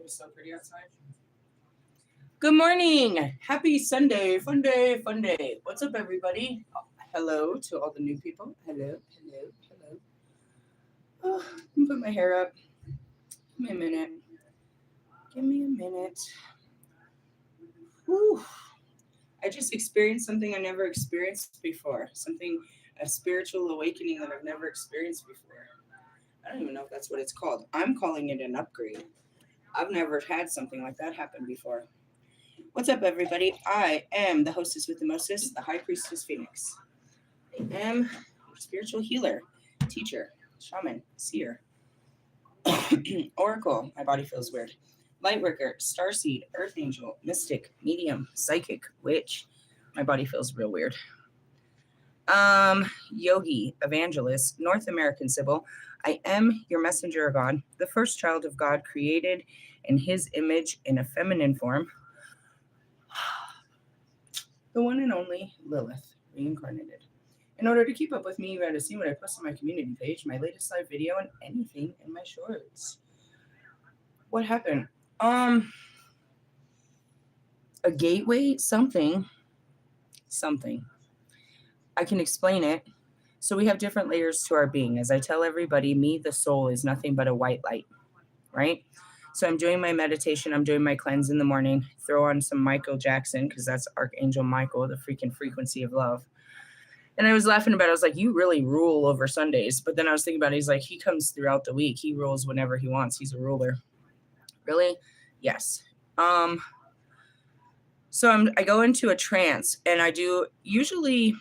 It's so pretty outside. Good morning. Happy Sunday. Fun day, fun day. What's up, everybody? Hello to all the new people. Hello, hello, hello. Oh, let me put my hair up. Give me a minute. Give me a minute. Whew. I just experienced something I never experienced before. A spiritual awakening that I've never experienced before. I don't even know if that's what it's called. I'm calling it an upgrade. I've never had something like that happen before. What's up, everybody? I am the hostess with the mostest, the High Priestess Phoenix. I am a spiritual healer, teacher, shaman, seer, oracle. My body feels weird. Lightworker, starseed, earth angel, mystic, medium, psychic, witch. My body feels real weird. Yogi, evangelist, North American Sybil. I am your messenger of God, the first child of God created in his image in a feminine form. The one and only Lilith, reincarnated. In order to keep up with me, you gotta see what I post on my community page, my latest live video, and anything in my shorts. What happened? A gateway, something. I can explain it. So we have different layers to our being. As I tell everybody, me, the soul, is nothing but a white light, right? So I'm doing my meditation. I'm doing my cleanse in the morning. Throw on some Michael Jackson, because that's Archangel Michael, the freaking frequency of love. And I was laughing about it. I was like, you really rule over Sundays. But then I was thinking about it. He's like, he comes throughout the week. He rules whenever he wants. He's a ruler. Really? Yes. So I go into a trance, and I do usually,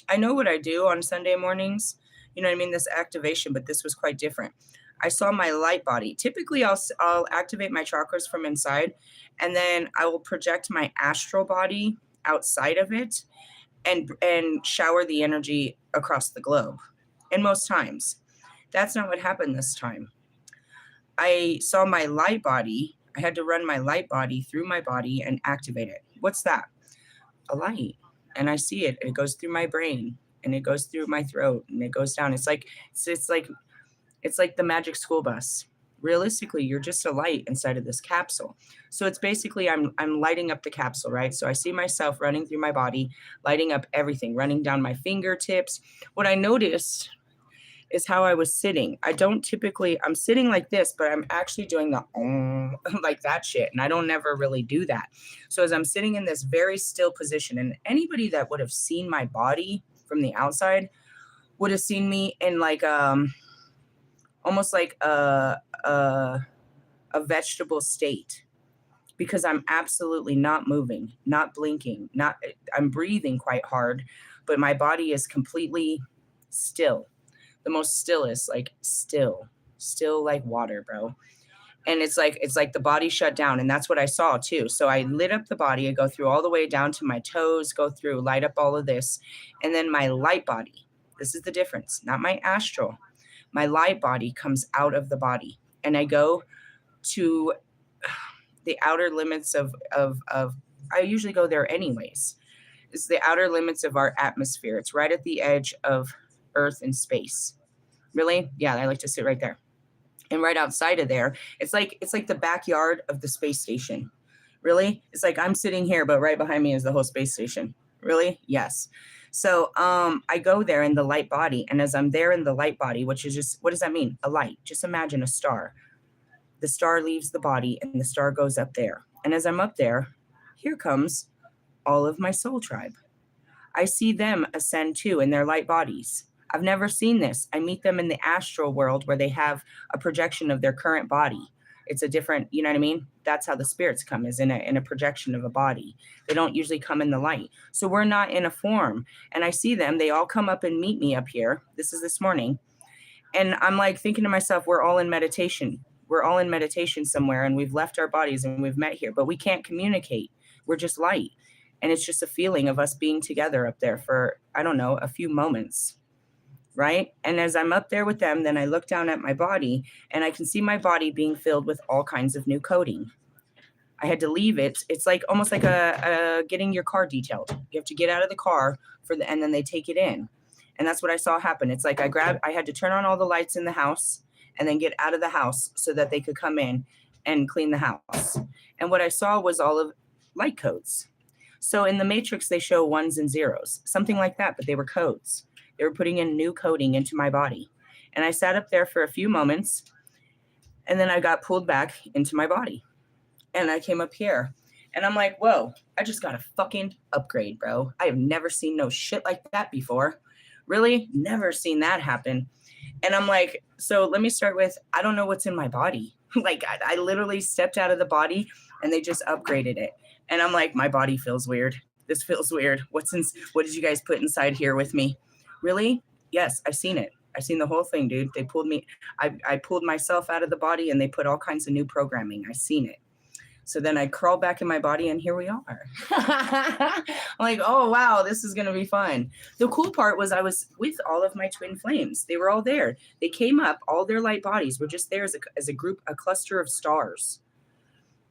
I know what I do on Sunday mornings. You know what I mean? This activation, but this was quite different. I saw my light body. Typically, I'll activate my chakras from inside, and then I will project my astral body outside of it and shower the energy across the globe. And most times, that's not what happened this time. I saw my light body. I had to run my light body through my body and activate it. What's that? A light. And I see it. It goes through my brain, and it goes through my throat, and it goes down. It's like the magic school bus. Realistically, you're just a light inside of this capsule. So it's basically I'm lighting up the capsule, right? So I see myself running through my body, lighting up everything, running down my fingertips. What I noticed is how I was sitting. I'm sitting like this, but I'm actually doing the like that shit. And I don't never really do that. So as I'm sitting in this very still position, and anybody that would have seen my body from the outside would have seen me in like, almost like a vegetable state, because I'm absolutely not moving, not blinking, I'm breathing quite hard, but my body is completely still. The most stillest, like still like water, bro. And it's like the body shut down. And that's what I saw too. So I lit up the body. I go through all the way down to my toes, light up all of this. And then my light body, this is the difference, not my astral. My light body comes out of the body, and I go to the outer limits of I usually go there anyways. It's the outer limits of our atmosphere. It's right at the edge of Earth and space. Really? Yeah, I like to sit right there. And right outside of there, it's like the backyard of the space station. Really? It's like I'm sitting here, but right behind me is the whole space station. Really? Yes. So I go there in the light body, and as I'm there in the light body, which is just, what does that mean? A light. Just imagine a star. The star leaves the body, and the star goes up there. And as I'm up there, here comes all of my soul tribe. I see them ascend too in their light bodies. I've never seen this. I meet them in the astral world, where they have a projection of their current body. It's a different, you know what I mean? That's how the spirits come, is in a projection of a body. They don't usually come in the light. So we're not in a form. And I see them. They all come up and meet me up here. This is this morning. And I'm like thinking to myself, we're all in meditation. We're all in meditation somewhere, and we've left our bodies and we've met here, but we can't communicate. We're just light. And it's just a feeling of us being together up there for, I don't know, a few moments. Right? And as I'm up there with them, then I look down at my body, and I can see my body being filled with all kinds of new coating. I had to leave it. It's like almost like a getting your car detailed. You have to get out of the car and then they take it in. And that's what I saw happen. It's like I had to turn on all the lights in the house and then get out of the house so that they could come in and clean the house. And what I saw was all of light codes. So in the Matrix, they show ones and zeros, something like that, but they were codes. They were putting in new coding into my body. And I sat up there for a few moments, and then I got pulled back into my body. And I came up here, and I'm like, whoa, I just got a fucking upgrade, bro. I have never seen no shit like that before. Really? Never seen that happen. And I'm like, so let me start with, I don't know what's in my body. Like, I literally stepped out of the body, and they just upgraded it. And I'm like, my body feels weird. This feels weird. What did you guys put inside here with me? Really? Yes, I've seen it. I've seen the whole thing, dude. They pulled me. I pulled myself out of the body, and they put all kinds of new programming. I've seen it. So then I crawl back in my body, and here we are. I'm like, oh, wow, this is going to be fun. The cool part was I was with all of my twin flames. They were all there. They came up. All their light bodies were just there as a group, a cluster of stars.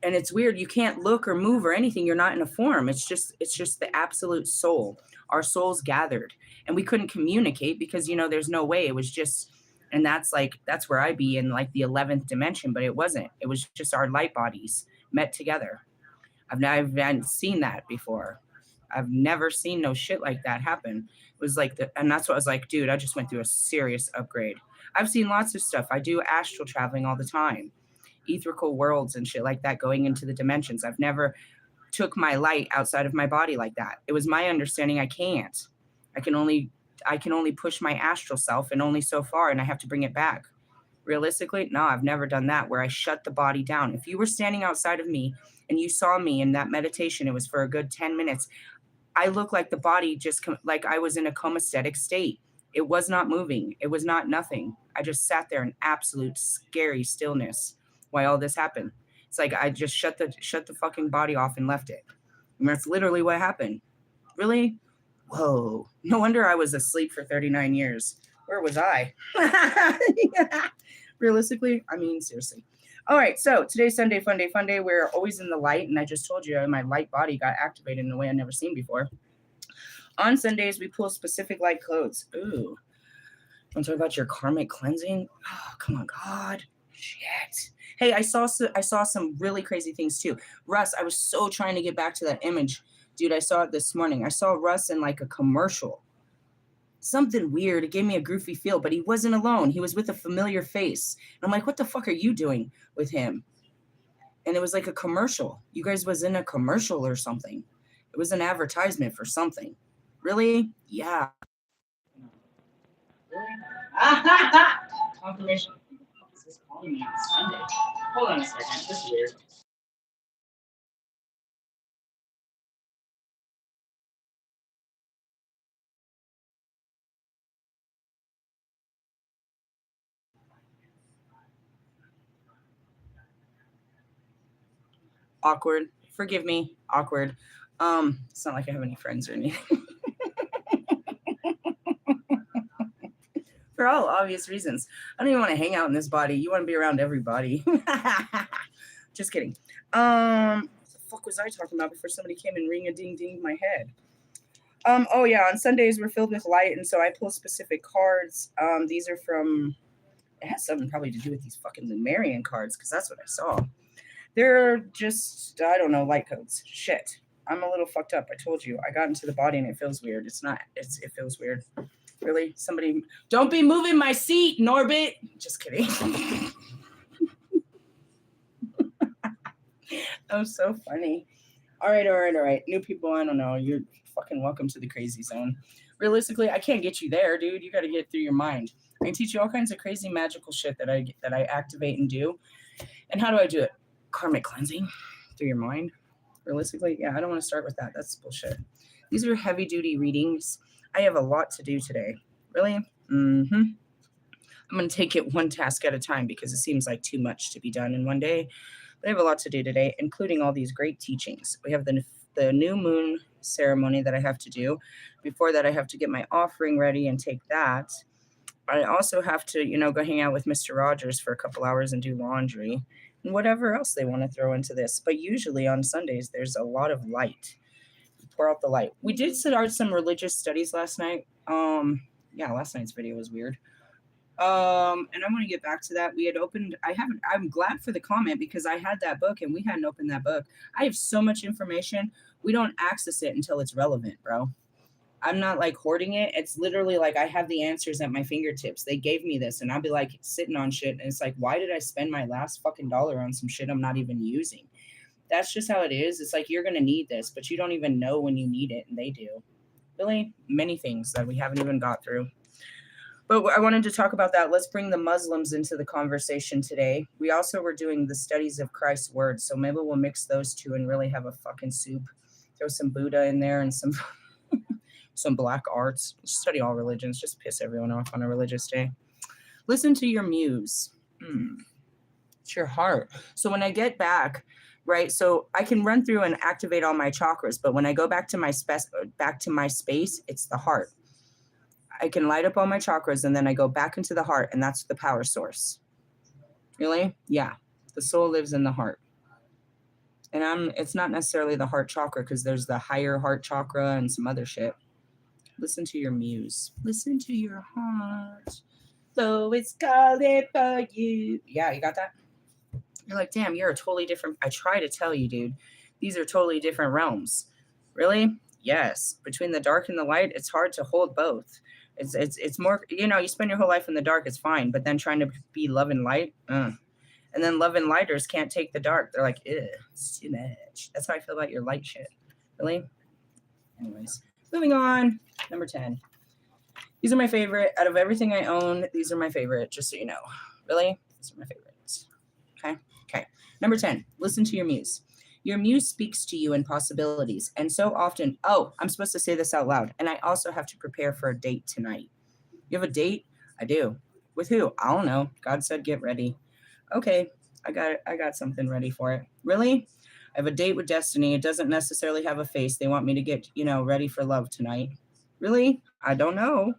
And it's weird. You can't look or move or anything. You're not in a form. It's just the absolute soul. Our souls gathered. And we couldn't communicate because, there's no way. It was just, and that's where I'd be in like the 11th dimension, but it wasn't. It was just our light bodies met together. I haven't seen that before. I've never seen no shit like that happen. It was like and that's what I was like, dude, I just went through a serious upgrade. I've seen lots of stuff. I do astral traveling all the time, etherical worlds and shit like that, going into the dimensions. I've never took my light outside of my body like that. It was my understanding I can't. I can only push my astral self and only so far, and I have to bring it back. Realistically, no, I've never done that where I shut the body down. If you were standing outside of me and you saw me in that meditation, it was for a good 10 minutes. I looked like the body like I was in a comastatic state. It was not moving. It was not nothing. I just sat there in absolute scary stillness while all this happened. It's like I just shut the fucking body off and left it. And that's literally what happened. Really? Whoa. No wonder I was asleep for 39 years. Where was I? Realistically, I mean, seriously. All right, so today's Sunday, fun day. We're always in the light, and I just told you my light body got activated in a way I've never seen before. On Sundays, we pull specific light codes. Ooh. Want to talk about your karmic cleansing? Oh, come on, God. Shit. Hey, I saw some really crazy things too. Russ, I was so trying to get back to that image. Dude, I saw it this morning. I saw Russ in like a commercial. Something weird. It gave me a goofy feel, but he wasn't alone. He was with a familiar face. And I'm like, what the fuck are you doing with him? And it was like a commercial. You guys was in a commercial or something. It was an advertisement for something. Really? Yeah. Really? Confirmation. This is calling me on Sunday. Hold on a second. This is weird. Awkward. Forgive me. Awkward. It's not like I have any friends or anything. For all obvious reasons. I don't even want to hang out in this body. You want to be around everybody. Just kidding. What the fuck was I talking about before somebody came and ring-a-ding-dinged my head? Oh yeah, on Sundays we're filled with light, and so I pull specific cards. These are from, it has something probably to do with these fucking Lumerian cards, because that's what I saw. They're just, I don't know, light codes. Shit. I'm a little fucked up. I told you. I got into the body and it feels weird. It feels weird. Really? Somebody, don't be moving my seat, Norbit. Just kidding. That was so funny. All right. New people, I don't know. You're fucking welcome to the crazy zone. Realistically, I can't get you there, dude. You got to get through your mind. I can teach you all kinds of crazy magical shit that I activate and do. And how do I do it? Karmic cleansing through your mind. Realistically, yeah, I don't want to start with that. That's bullshit. These are heavy duty readings. I have a lot to do today. Really? I'm going to take it one task at a time because it seems like too much to be done in one day. But I have a lot to do today, including all these great teachings. We have the new moon ceremony that I have to do. Before that, I have to get my offering ready and take that. I also have to, go hang out with Mr. Rogers for a couple hours and do laundry and whatever else they want to throw into this. But usually on Sundays, there's a lot of light. Pour out the light. We did start some religious studies last night. Yeah, last night's video was weird. And I want to get back to that. We had opened, I'm glad for the comment because I had that book and we hadn't opened that book. I have so much information. We don't access it until it's relevant, bro. I'm not like hoarding it. It's literally like I have the answers at my fingertips. They gave me this and I'll be like sitting on shit. And it's like, why did I spend my last fucking dollar on some shit I'm not even using? That's just how it is. It's like, you're going to need this, but you don't even know when you need it. And they do. Really many things that we haven't even got through. But I wanted to talk about that. Let's bring the Muslims into the conversation today. We also were doing the studies of Christ's words. So maybe we'll mix those two and really have a fucking soup. Throw some Buddha in there and some some black arts. Study all religions. Just piss everyone off on a religious day. Listen to your muse. It's your heart. So when I get back, right, so I can run through and activate all my chakras, but when I go back to my space, it's the heart. I can light up all my chakras and then I go back into the heart, and that's the power source. Really? Yeah. The soul lives in the heart. And it's not necessarily the heart chakra because there's the higher heart chakra and some other shit. Listen to your muse. Listen to your heart. Though it's calling for you. Yeah, you got that? You're like, damn, you're a totally different. I try to tell you, dude, these are totally different realms. Really? Yes. Between the dark and the light, it's hard to hold both. It's more, you spend your whole life in the dark, it's fine, but then trying to be love and light, and then love and lighters can't take the dark. They're like, it's too much. That's how I feel about your light shit. Really? Anyways, moving on. Number 10. These are my favorite. Out of everything I own, these are my favorite, just so you know. Really? These are my favorites. Okay. Number 10, listen to your muse. Your muse speaks to you in possibilities. And so often, I'm supposed to say this out loud. And I also have to prepare for a date tonight. You have a date? I do. With who? I don't know. God said, get ready. Okay. I got something ready for it. Really? I have a date with destiny. It doesn't necessarily have a face. They want me to get, ready for love tonight. Really? I don't know.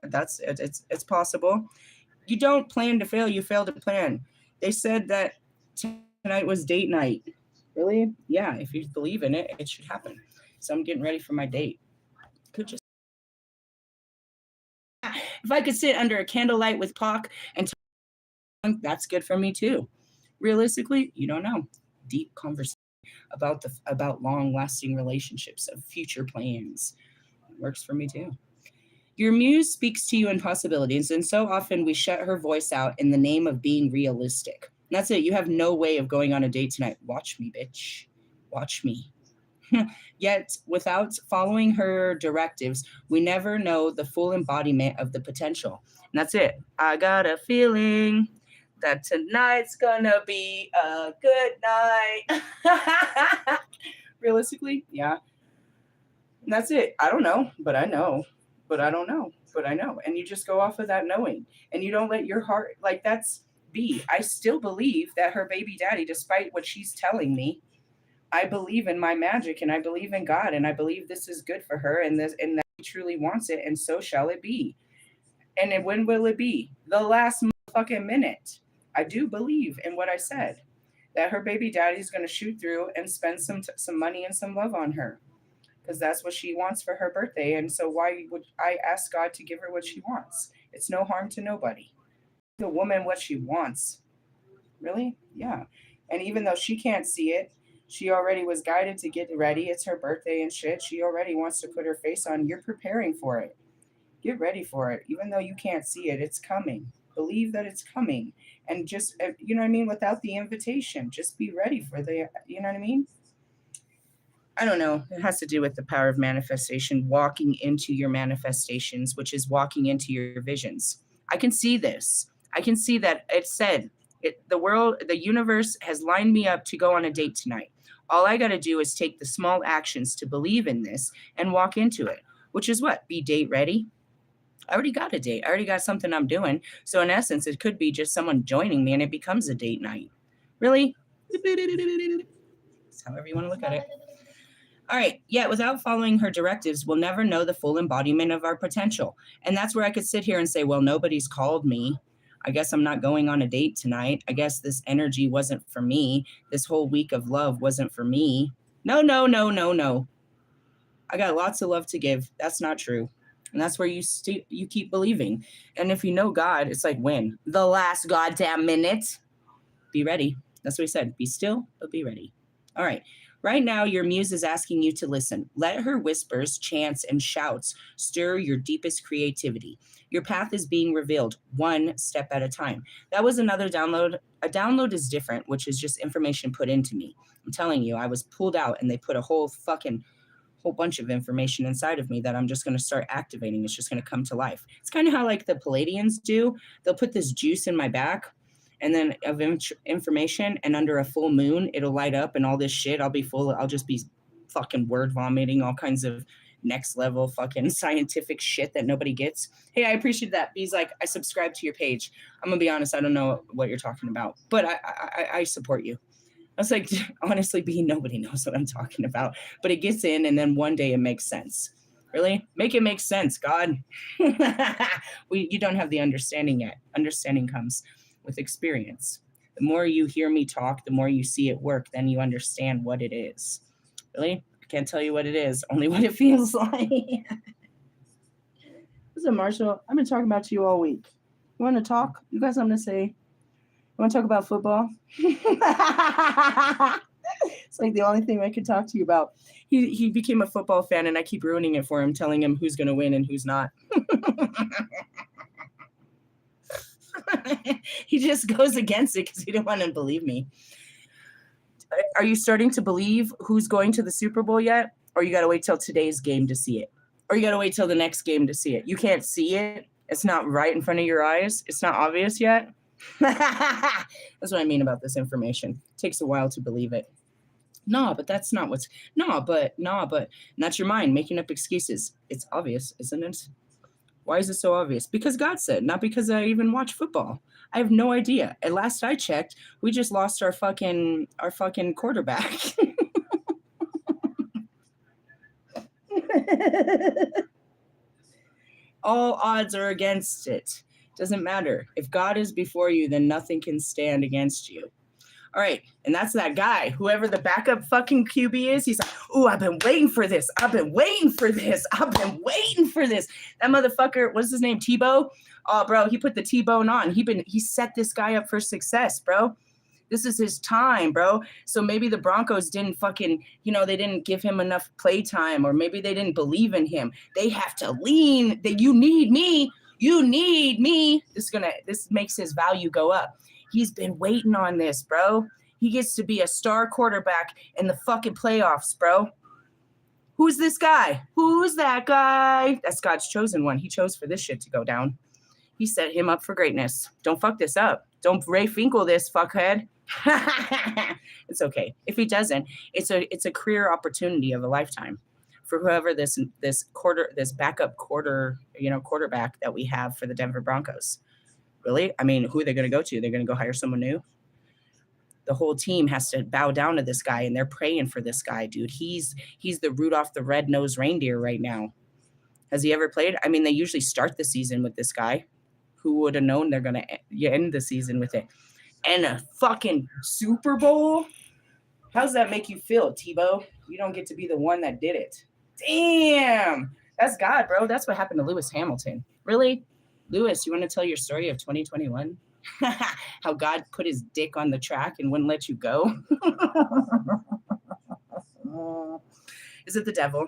It's possible. You don't plan to fail. You fail to plan. They said that tonight was date night. Really? Yeah, if you believe in it, it should happen. So I'm getting ready for my date. Could just if I could sit under a candlelight with Pac and talk, that's good for me too. Realistically, you don't know. Deep conversation about long-lasting relationships, of future plans. It works for me too. Your muse speaks to you in possibilities, and so often we shut her voice out in the name of being realistic. And that's it. You have no way of going on a date tonight. Watch me, bitch. Watch me. Yet, without following her directives, we never know the full embodiment of the potential. And that's it. I got a feeling that tonight's gonna be a good night. Realistically, yeah. And that's it. I don't know, but I know. But I don't know, but I know. And you just go off of that knowing. And you don't let your heart, that's B. I still believe that her baby daddy, despite what she's telling me, I believe in my magic and I believe in God and I believe this is good for her and that he truly wants it and so shall it be. And then when will it be? The last fucking minute. I do believe in what I said, that her baby daddy is going to shoot through and spend some money and some love on her. Because that's what she wants for her birthday. And so why would I ask God to give her what she wants? It's no harm to nobody. The woman what she wants. Really? Yeah. And even though she can't see it, she already was guided to get ready. It's her birthday and shit. She already wants to put her face on. You're preparing for it. Get ready for it. Even though you can't see it, it's coming. Believe that it's coming. And just, you know what I mean? Without the invitation, just be ready for you know what I mean? I don't know. It has to do with the power of manifestation, walking into your manifestations, which is walking into your visions. I can see this. I can see that it said, the universe has lined me up to go on a date tonight. All I got to do is take the small actions to believe in this and walk into it, which is what? Be date ready. I already got a date. I already got something I'm doing. So in essence, it could be just someone joining me and it becomes a date night. Really? It's however you want to look at it. All right. Yet without following her directives, we'll never know the full embodiment of our potential. And that's where I could sit here and say, well, nobody's called me. I guess I'm not going on a date tonight. I guess this energy wasn't for me. This whole week of love wasn't for me. No. I got lots of love to give. That's not true. And that's where you keep believing. And if you know God, it's like, when? The last goddamn minute. Be ready. That's what he said. Be still, but be ready. All right. Right now, your muse is asking you to listen. Let her whispers, chants, and shouts stir your deepest creativity. Your path is being revealed one step at a time. That was another download. A download is different, which is just information put into me. I'm telling you, I was pulled out and they put a whole bunch of information inside of me that I'm just going to start activating. It's just going to come to life. It's kind of how like the Palladians do. They'll put this juice in my back and then of information, and under a full moon, it'll light up and all this shit. I'll just be fucking word vomiting all kinds of next level fucking scientific shit that nobody gets. Hey, I appreciate that. B's like, I subscribe to your page. I'm gonna be honest, I don't know what you're talking about, but I support you. I was like, honestly, B, nobody knows what I'm talking about, but it gets in and then one day it makes sense. Really? Make it make sense, God. You don't have the understanding yet. Understanding comes with experience. The more you hear me talk, the more you see it work, then you understand what it is. Really? I can't tell you what it is, only what it feels like. Listen, Marshall, I've been talking about you all week. You want to talk? You got something to say? You want to talk about football? It's like the only thing I could talk to you about. He became a football fan, and I keep ruining it for him, telling him who's going to win and who's not. He just goes against it because he don't want to believe me. Are you starting to believe who's going to the Super Bowl yet? Or you got to wait till today's game to see it? Or you got to wait till the next game to see it? You can't see it. It's not right in front of your eyes. It's not obvious yet. That's what I mean about this information. It takes a while to believe it. No, but that's not what's... No, but... And that's your mind making up excuses. It's obvious, isn't it? Why is it so obvious? Because God said, not because I even watch football. I have no idea. At last I checked, we just lost our fucking quarterback. All odds are against it. Doesn't matter. If God is before you, then nothing can stand against you. All right. And that's that guy. Whoever the backup fucking QB is, he's like, ooh, I've been waiting for this. I've been waiting for this. I've been waiting for this. That motherfucker, what's his name? Tebow? Oh, bro, he put the T-bone on. He set this guy up for success, bro. This is his time, bro. So maybe the Broncos didn't fucking, they didn't give him enough play time, or maybe they didn't believe in him. They have to lean that you need me. You need me. This makes his value go up. He's been waiting on this, bro. He gets to be a star quarterback in the fucking playoffs, bro. Who's this guy? Who's that guy? That's God's chosen one. He chose for this shit to go down. He set him up for greatness. Don't fuck this up. Don't Ray Finkel this, fuckhead. It's okay. If he doesn't, it's a career opportunity of a lifetime for whoever this backup quarterback that we have for the Denver Broncos. Really? I mean, who are they going to go to? They're going to go hire someone new? The whole team has to bow down to this guy, and they're praying for this guy, dude. He's the Rudolph the Red-Nosed Reindeer right now. Has he ever played? I mean, they usually start the season with this guy. Who would have known they're going to end the season with it? And a fucking Super Bowl? How does that make you feel, Tebow? You don't get to be the one that did it. Damn. That's God, bro. That's what happened to Lewis Hamilton. Really? Lewis, you want to tell your story of 2021? How God put his dick on the track and wouldn't let you go? Is it the devil?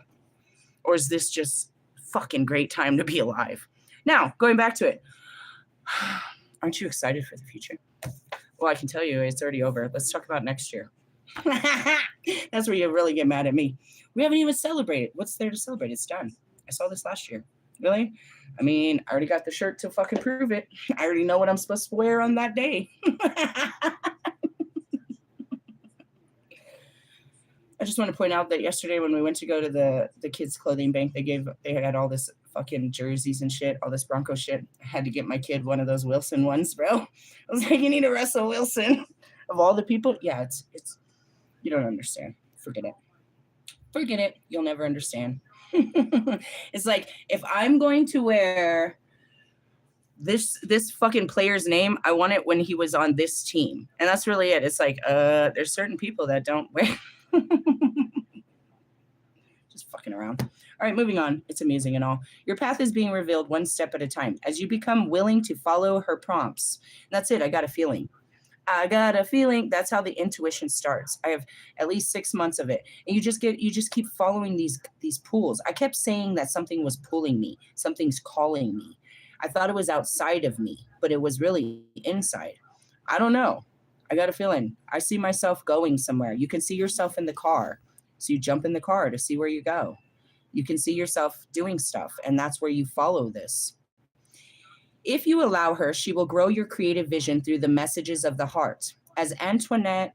Or is this just fucking great time to be alive? Now, going back to it. Aren't you excited for the future? Well, I can tell you it's already over. Let's talk about next year. That's where you really get mad at me. We haven't even celebrated. What's there to celebrate? It's done. I saw this last year. Really? I mean, I already got the shirt to fucking prove it. I already know what I'm supposed to wear on that day. I just want to point out that yesterday when we went to go to the kids' clothing bank, they had all this fucking jerseys and shit, all this Bronco shit. I had to get my kid one of those Wilson ones, bro. I was like, you need a Russell Wilson. Of all the people, yeah, it's you don't understand. Forget it. You'll never understand. It's like, if I'm going to wear this fucking player's name, I want it when he was on this team. And that's really it. It's like, there's certain people that don't wear. Just fucking around. All right, moving on. It's amusing and all. Your path is being revealed one step at a time as you become willing to follow her prompts. And that's it. I got a feeling. I got a feeling. That's how the intuition starts. I have at least 6 months of it. And you just keep following these pulls. I kept saying that something was pulling me. Something's calling me. I thought it was outside of me, but it was really inside. I don't know. I got a feeling. I see myself going somewhere. You can see yourself in the car. So you jump in the car to see where you go. You can see yourself doing stuff, and that's where you follow this. If you allow her, she will grow your creative vision through the messages of the heart. As Antoine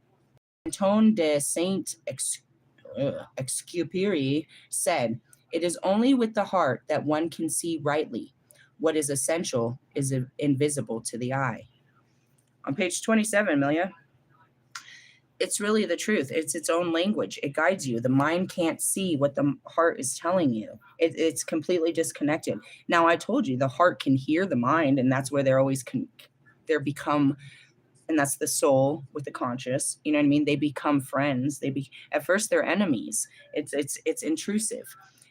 de Saint-Exupéry said, it is only with the heart that one can see rightly. What is essential is invisible to the eye. On page 27, Amelia, it's really the truth. It's its own language. It guides you. The mind can't see what the heart is telling you. It's completely disconnected. Now, I told you the heart can hear the mind, and that's where they're always they're become, and that's the soul with the conscious. You know what I mean? They become friends. At first they're enemies. It's intrusive.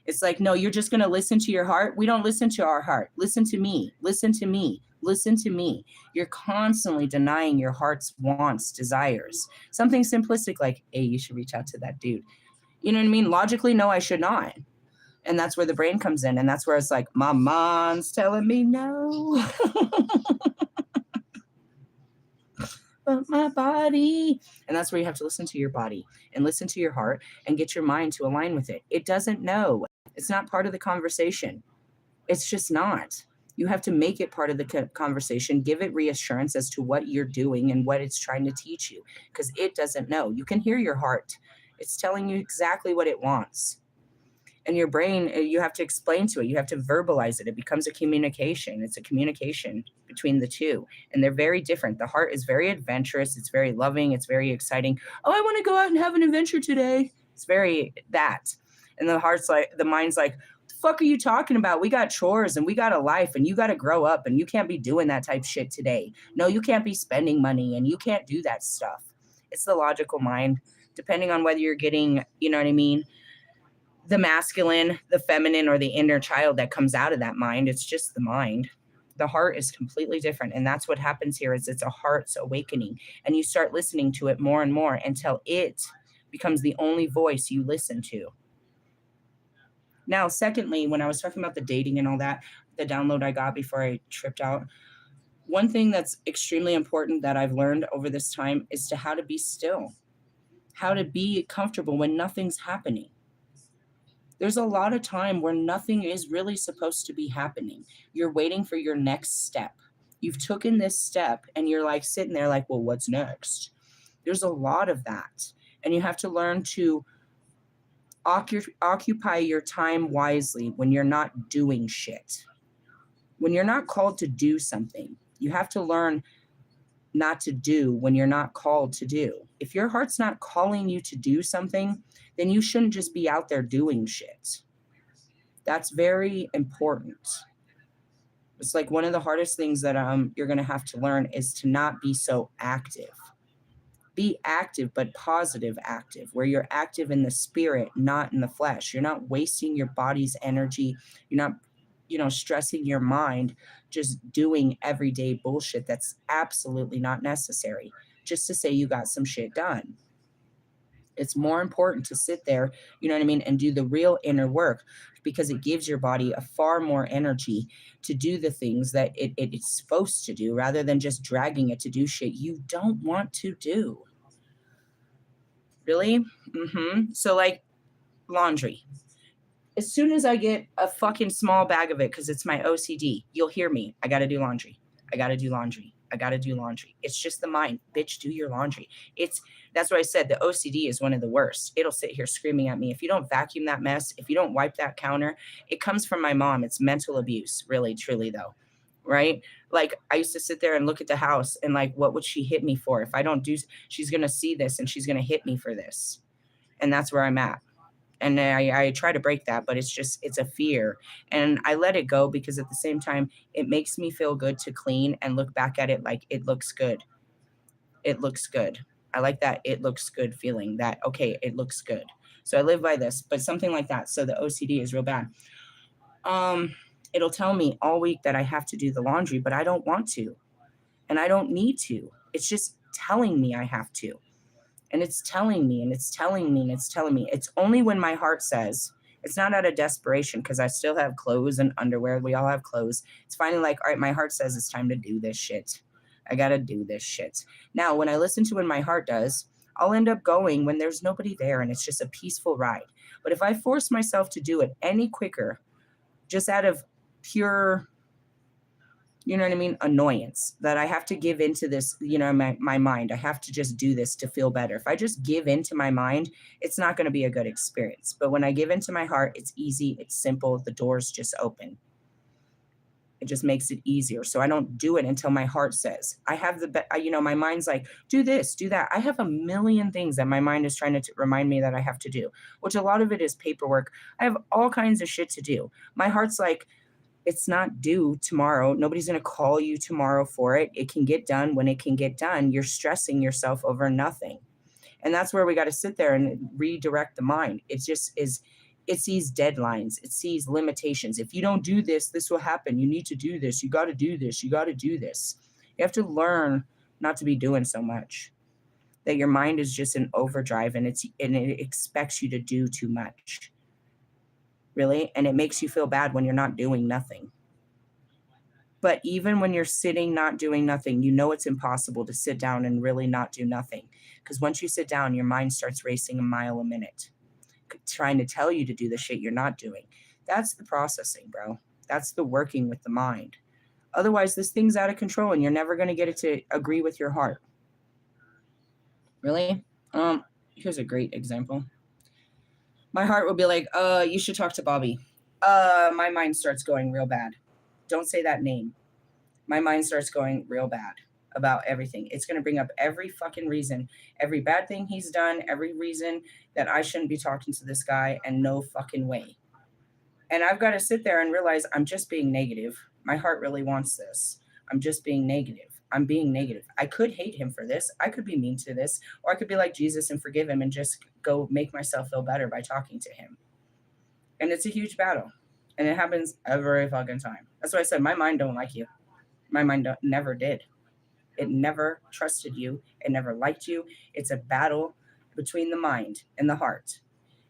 It's like, no, you're just going to listen to your heart. We don't listen to our heart. Listen to me. Listen to me. Listen to me. You're constantly denying your heart's wants, desires. Something simplistic like, hey, you should reach out to that dude. You know what I mean? Logically, no, I should not. And that's where the brain comes in. And that's where it's like, my mind's telling me no. But my body. And that's where you have to listen to your body and listen to your heart and get your mind to align with it. It doesn't know. It's not part of the conversation. It's just not. You have to make it part of the conversation, give it reassurance as to what you're doing and what it's trying to teach you, because it doesn't know. You can hear your heart. It's telling you exactly what it wants. And your brain, you have to explain to it. You have to verbalize it. It becomes a communication. It's a communication between the two. And they're very different. The heart is very adventurous. It's very loving. It's very exciting. Oh, I want to go out and have an adventure today. It's very that. And the mind's like, fuck are you talking about? We got chores and we got a life and you got to grow up and you can't be doing that type shit today. No, you can't be spending money and you can't do that stuff. It's the logical mind, depending on whether you're getting, you know what I mean, the masculine, the feminine, or the inner child that comes out of that mind. It's just the mind. The heart is completely different. And that's what happens here is it's a heart's awakening. And you start listening to it more and more until it becomes the only voice you listen to. Now, secondly, when I was talking about the dating and all that, the download I got before I tripped out, one thing that's extremely important that I've learned over this time is how to be still, how to be comfortable when nothing's happening. There's a lot of time where nothing is really supposed to be happening. You're waiting for your next step. You've taken this step and you're like sitting there like, well, what's next? There's a lot of that. And you have to learn to occupy your time wisely when you're not doing shit. When you're not called to do something, you have to learn not to do when you're not called to do. If your heart's not calling you to do something, then you shouldn't just be out there doing shit. That's very important. It's like one of the hardest things that you're going to have to learn is to not be so active. Be active, but positive active, where you're active in the spirit, not in the flesh. You're not wasting your body's energy. You're not, stressing your mind, just doing everyday bullshit that's absolutely not necessary, just to say you got some shit done. It's more important to sit there, you know what I mean, and do the real inner work, because it gives your body a far more energy to do the things that it's supposed to do, rather than just dragging it to do shit you don't want to do. Really? So like laundry. As soon as I get a fucking small bag of it, because it's my OCD, you'll hear me. I got to do laundry. I got to do laundry. I got to do laundry. It's just the mind. Bitch, do your laundry. That's what I said. The OCD is one of the worst. It'll sit here screaming at me. If you don't vacuum that mess, if you don't wipe that counter, it comes from my mom. It's mental abuse, really, truly, though. Right? Like, I used to sit there and look at the house and like, what would she hit me for? If I don't do, she's going to see this and she's going to hit me for this. And that's where I'm at. And I try to break that, but it's a fear. And I let it go because at the same time, it makes me feel good to clean and look back at it like it looks good. It looks good. I like that it looks good feeling, that, okay, it looks good. So I live by this, but something like that. So the OCD is real bad. It'll tell me all week that I have to do the laundry, but I don't want to, and I don't need to. It's just telling me I have to. And it's telling me, and it's telling me, and it's telling me. It's only when my heart says, it's not out of desperation, because I still have clothes and underwear. We all have clothes. It's finally like, all right, my heart says it's time to do this shit. I got to do this shit. Now, when I listen to when my heart does, I'll end up going when there's nobody there and it's just a peaceful ride. But if I force myself to do it any quicker, just out of pure, you know what I mean, annoyance, that I have to give into this, you know, my mind, I have to just do this to feel better. If I just give into my mind, it's not going to be a good experience. But when I give into my heart, it's easy, it's simple, the doors just open. It just makes it easier. So I don't do it until my heart says. I have you know, my mind's like, do this, do that. I have a million things that my mind is trying to remind me that I have to do, which a lot of it is paperwork. I have all kinds of shit to do. My heart's like, it's not due tomorrow. Nobody's going to call you tomorrow for it. It can get done when it can get done. You're stressing yourself over nothing. And that's where we got to sit there and redirect the mind. It just is, it sees deadlines. It sees limitations. If you don't do this, this will happen. You need to do this. You got to do this. You got to do this. You have to learn not to be doing so much. That your mind is just in overdrive, and it expects you to do too much. Really? And it makes you feel bad when you're not doing nothing. But even when you're sitting, not doing nothing, you know it's impossible to sit down and really not do nothing. Because once you sit down, your mind starts racing a mile a minute, trying to tell you to do the shit you're not doing. That's the processing, bro. That's the working with the mind. Otherwise, this thing's out of control and you're never going to get it to agree with your heart. Really? Here's a great example. My heart will be like, you should talk to Bobby. My mind starts going real bad. Don't say that name. My mind starts going real bad about everything. It's going to bring up every fucking reason, every bad thing he's done, every reason that I shouldn't be talking to this guy, and no fucking way. And I've got to sit there and realize I'm just being negative. My heart really wants this. I'm just being negative. I'm being negative. I could hate him for this. I could be mean to this, or I could be like Jesus and forgive him and just go make myself feel better by talking to him. And it's a huge battle. And it happens every fucking time. That's why I said my mind don't like you. My mind never did. It never trusted you. It never liked you. It's a battle between the mind and the heart.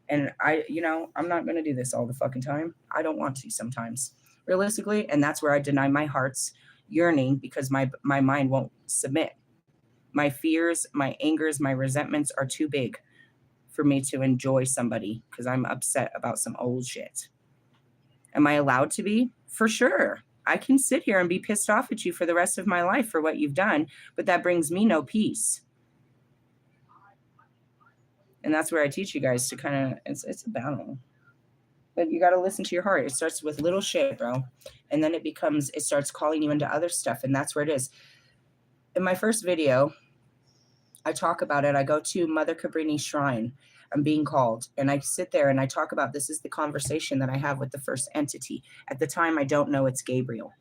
And I'm not going to do this all the fucking time. I don't want to sometimes, realistically. And that's where I deny my heart's yearning, because my mind won't submit. My fears, my angers, my resentments are too big for me to enjoy somebody because I'm upset about some old shit. Am I allowed to be? For sure. I can sit here and be pissed off at you for the rest of my life for what you've done, but that brings me no peace. And that's where I teach you guys to kind of, it's a battle. But you got to listen to your heart. It starts with little shit, bro. And then it starts calling you into other stuff. And that's where it is. In my first video, I talk about it. I go to Mother Cabrini's shrine. I'm being called. And I sit there and I talk about, this is the conversation that I have with the first entity. At the time, I don't know it's Gabriel.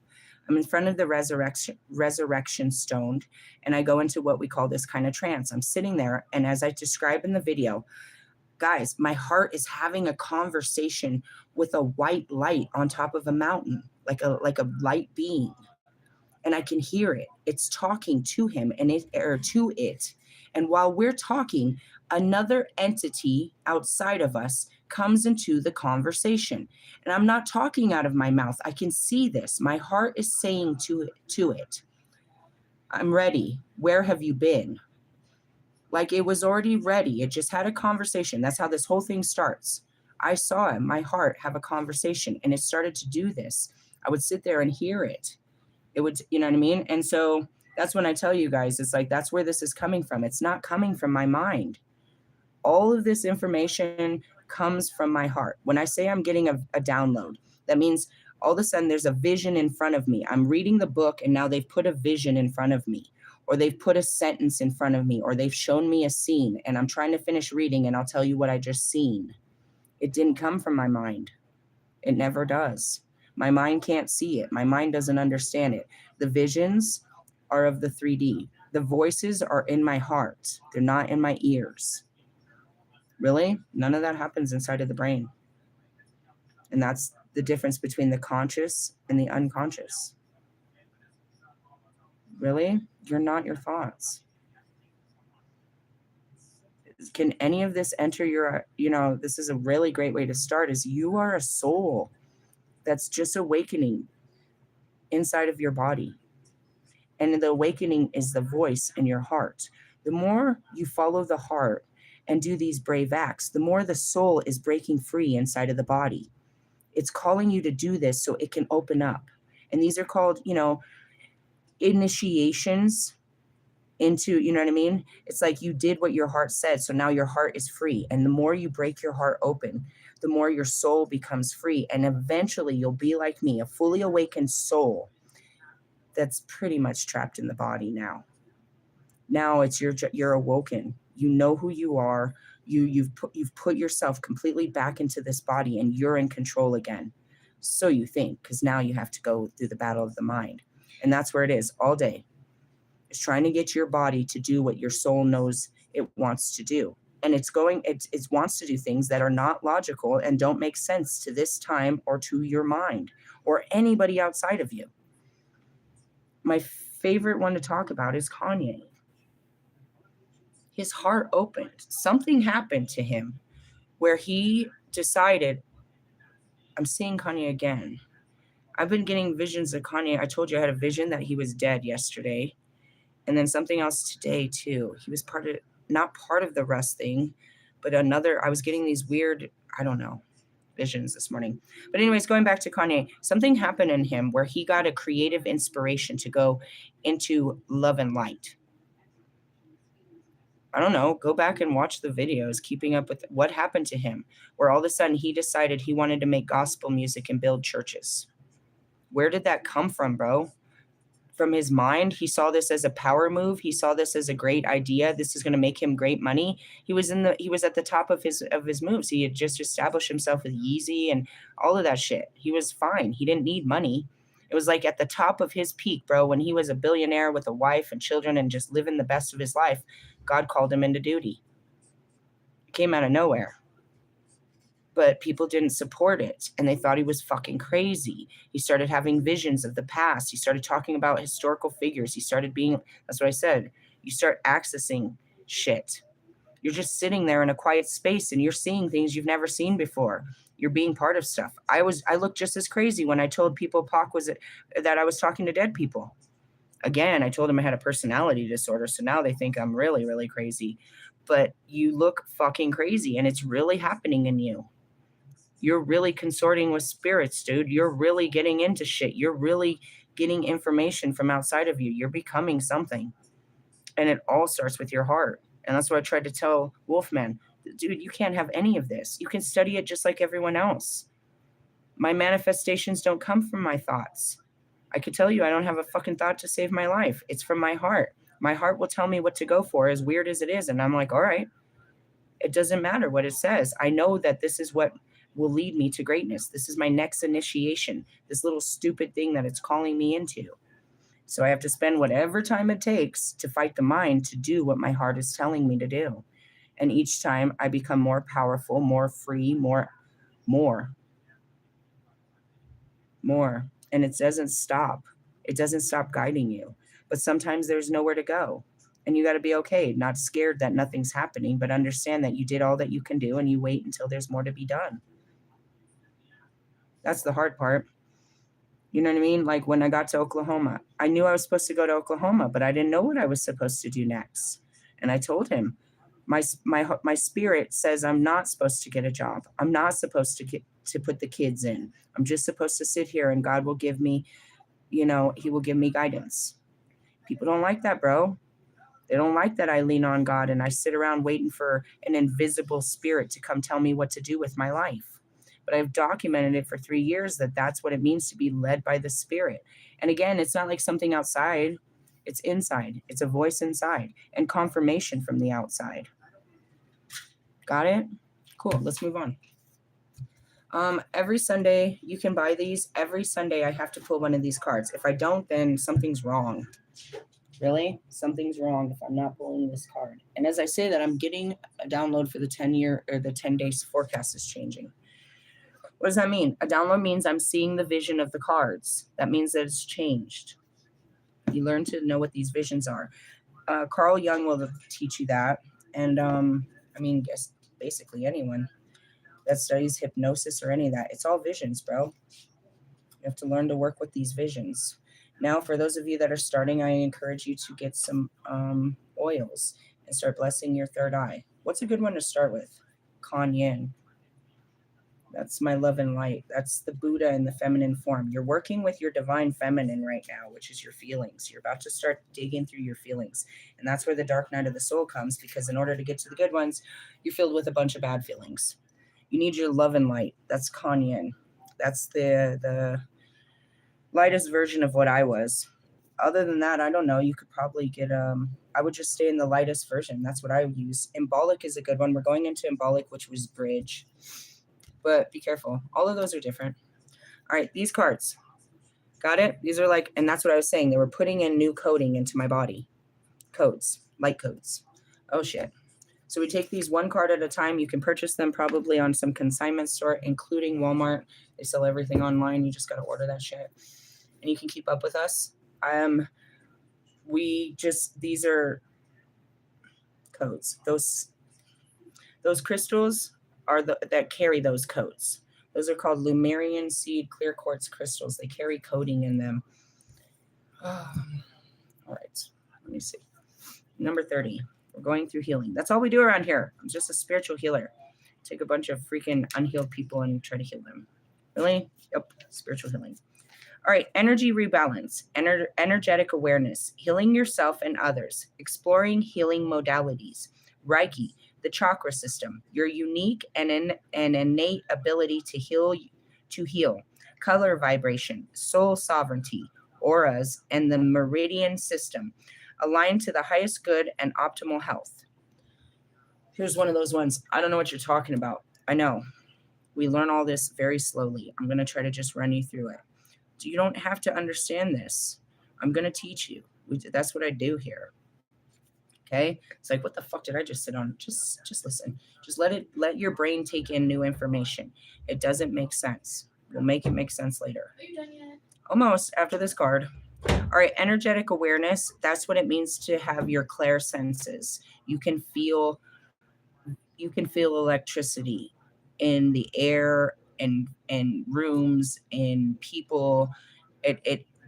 I'm in front of the resurrection stone, and I go into what we call this kind of trance. I'm sitting there, and as I describe in the video, guys, my heart is having a conversation with a white light on top of a mountain, like a light being. And I can hear it. It's talking to him to it. And while we're talking, another entity outside of us comes into the conversation. And I'm not talking out of my mouth. I can see this. My heart is saying to it, I'm ready. Where have you been? Like, it was already ready. It just had a conversation. That's how this whole thing starts. I saw it, my heart, have a conversation, and it started to do this. I would sit there and hear it. It would, you know what I mean? And so that's when I tell you guys, it's like, that's where this is coming from. It's not coming from my mind. All of this information comes from my heart. When I say I'm getting a download, that means all of a sudden there's a vision in front of me. I'm reading the book, and now they've put a vision in front of me, or they've put a sentence in front of me, or they've shown me a scene, and I'm trying to finish reading, and I'll tell you what I just seen. It didn't come from my mind. It never does. My mind can't see it. My mind doesn't understand it. The visions are of the 3D. The voices are in my heart. They're not in my ears. Really? None of that happens inside of the brain. And that's the difference between the conscious and the unconscious. Really? You're not your thoughts. Can any of this enter your, this is a really great way to start, is you are a soul that's just awakening inside of your body. And the awakening is the voice in your heart. The more you follow the heart and do these brave acts, the more the soul is breaking free inside of the body. It's calling you to do this so it can open up. And these are called, initiations into, you know what I mean? It's like you did what your heart said. So now your heart is free. And the more you break your heart open, the more your soul becomes free. And eventually you'll be like me, a fully awakened soul that's pretty much trapped in the body now. Now it's you're awoken. You know who you are. You've put yourself completely back into this body and you're in control again. So you think, because now you have to go through the battle of the mind. And that's where it is all day. It's trying to get your body to do what your soul knows it wants to do. And it wants to do things that are not logical and don't make sense to this time or to your mind or anybody outside of you. My favorite one to talk about is Kanye. His heart opened. Something happened to him where he decided, I'm seeing Kanye again. I've been getting visions of Kanye. I told you I had a vision that he was dead yesterday. And then something else today too. He was not part of the Russ thing, but I was getting these weird, I don't know, visions this morning. But anyways, going back to Kanye, something happened in him where he got a creative inspiration to go into love and light. I don't know, go back and watch the videos, keeping up with what happened to him, where all of a sudden he decided he wanted to make gospel music and build churches. Where did that come from, bro? From his mind? He saw this as a power move. He saw this as a great idea. This is going to make him great money. He was at the top of his moves. He had just established himself with Yeezy and all of that shit. He was fine. He didn't need money. It was like at the top of his peak, bro, when he was a billionaire with a wife and children and just living the best of his life. God called him into duty. It came out of nowhere. But people didn't support it and they thought he was fucking crazy. He started having visions of the past. He started talking about historical figures. He started that's what I said. You start accessing shit. You're just sitting there in a quiet space and you're seeing things you've never seen before. You're being part of stuff. I looked just as crazy when I told people that I was talking to dead people. Again, I told them I had a personality disorder. So now they think I'm really, really crazy. But you look fucking crazy and it's really happening in you. You're really consorting with spirits, dude. You're really getting into shit. You're really getting information from outside of you. You're becoming something. And it all starts with your heart. And that's what I tried to tell Wolfman. Dude, you can't have any of this. You can study it just like everyone else. My manifestations don't come from my thoughts. I could tell you I don't have a fucking thought to save my life. It's from my heart. My heart will tell me what to go for, as weird as it is. And I'm like, all right. It doesn't matter what it says. I know that this is what will lead me to greatness. This is my next initiation, this little stupid thing that it's calling me into. So I have to spend whatever time it takes to fight the mind to do what my heart is telling me to do. And each time I become more powerful, more free, more. And it doesn't stop. It doesn't stop guiding you. But sometimes there's nowhere to go. And you got to be okay, not scared that nothing's happening, but understand that you did all that you can do and you wait until there's more to be done. That's the hard part. You know what I mean? Like when I got to Oklahoma, I knew I was supposed to go to Oklahoma, but I didn't know what I was supposed to do next. And I told him, my spirit says I'm not supposed to get a job. I'm not supposed to put the kids in. I'm just supposed to sit here and God will give me, he will give me guidance. People don't like that, bro. They don't like that I lean on God and I sit around waiting for an invisible spirit to come tell me what to do with my life. But I've documented it for 3 years that that's what it means to be led by the Spirit. And again, it's not like something outside. It's inside. It's a voice inside and confirmation from the outside. Got it? Cool. Let's move on. Every Sunday, you can buy these. Every Sunday, I have to pull one of these cards. If I don't, then something's wrong. Really? Something's wrong if I'm not pulling this card. And as I say that, I'm getting a download for the 10-year or the 10 days forecast is changing. What does that mean? A download means I'm seeing the vision of the cards. That means that it's changed. You learn to know what these visions are. Carl Jung will teach you that. And I mean, guess basically anyone that studies hypnosis or any of that, it's all visions, bro. You have to learn to work with these visions. Now, for those of you that are starting, I encourage you to get some oils and start blessing your third eye. What's a good one to start with? Kuan Yin. That's my love and light. That's the Buddha in the feminine form. You're working with your divine feminine right now, which is your feelings. You're about to start digging through your feelings. And that's where the dark night of the soul comes, because in order to get to the good ones, you're filled with a bunch of bad feelings. You need your love and light. That's Kuan Yin. That's the lightest version of what I was. Other than that, I don't know. You could probably get I would just stay in the lightest version. That's what I would use. Embolic is a good one. We're going into embolic, which was bridge. But be careful. All of those are different. All right, these cards. Got it? These are like, and that's what I was saying. They were putting in new coding into my body. Codes, light codes. Oh, shit. So we take these one card at a time. You can purchase them probably on some consignment store, including Walmart. They sell everything online. You just got to order that shit. And you can keep up with us. These are codes. Those crystals are that carry those codes. Those are called Lumerian seed clear quartz crystals. They carry coding in them. All right, let me see. Number 30. We're going through healing. That's all we do around here. I'm just a spiritual healer. Take a bunch of freaking unhealed people and try to heal them. Really? Yep, spiritual healing. All right, energy rebalance, energetic awareness, healing yourself and others, exploring healing modalities, Reiki, the chakra system, your unique and innate ability to heal, color vibration, soul sovereignty, auras, and the meridian system, aligned to the highest good and optimal health. Here's one of those ones. I don't know what you're talking about. I know. We learn all this very slowly. I'm going to try to just run you through it. You don't have to understand this. I'm going to teach you. That's what I do here. Okay? It's like, what the fuck did I just sit on? Just listen. Just let your brain take in new information. It doesn't make sense. We'll make it make sense later. Are you done yet? Almost, after this card. All right, energetic awareness. That's what it means to have your clair senses. You can feel electricity in the air and rooms and people.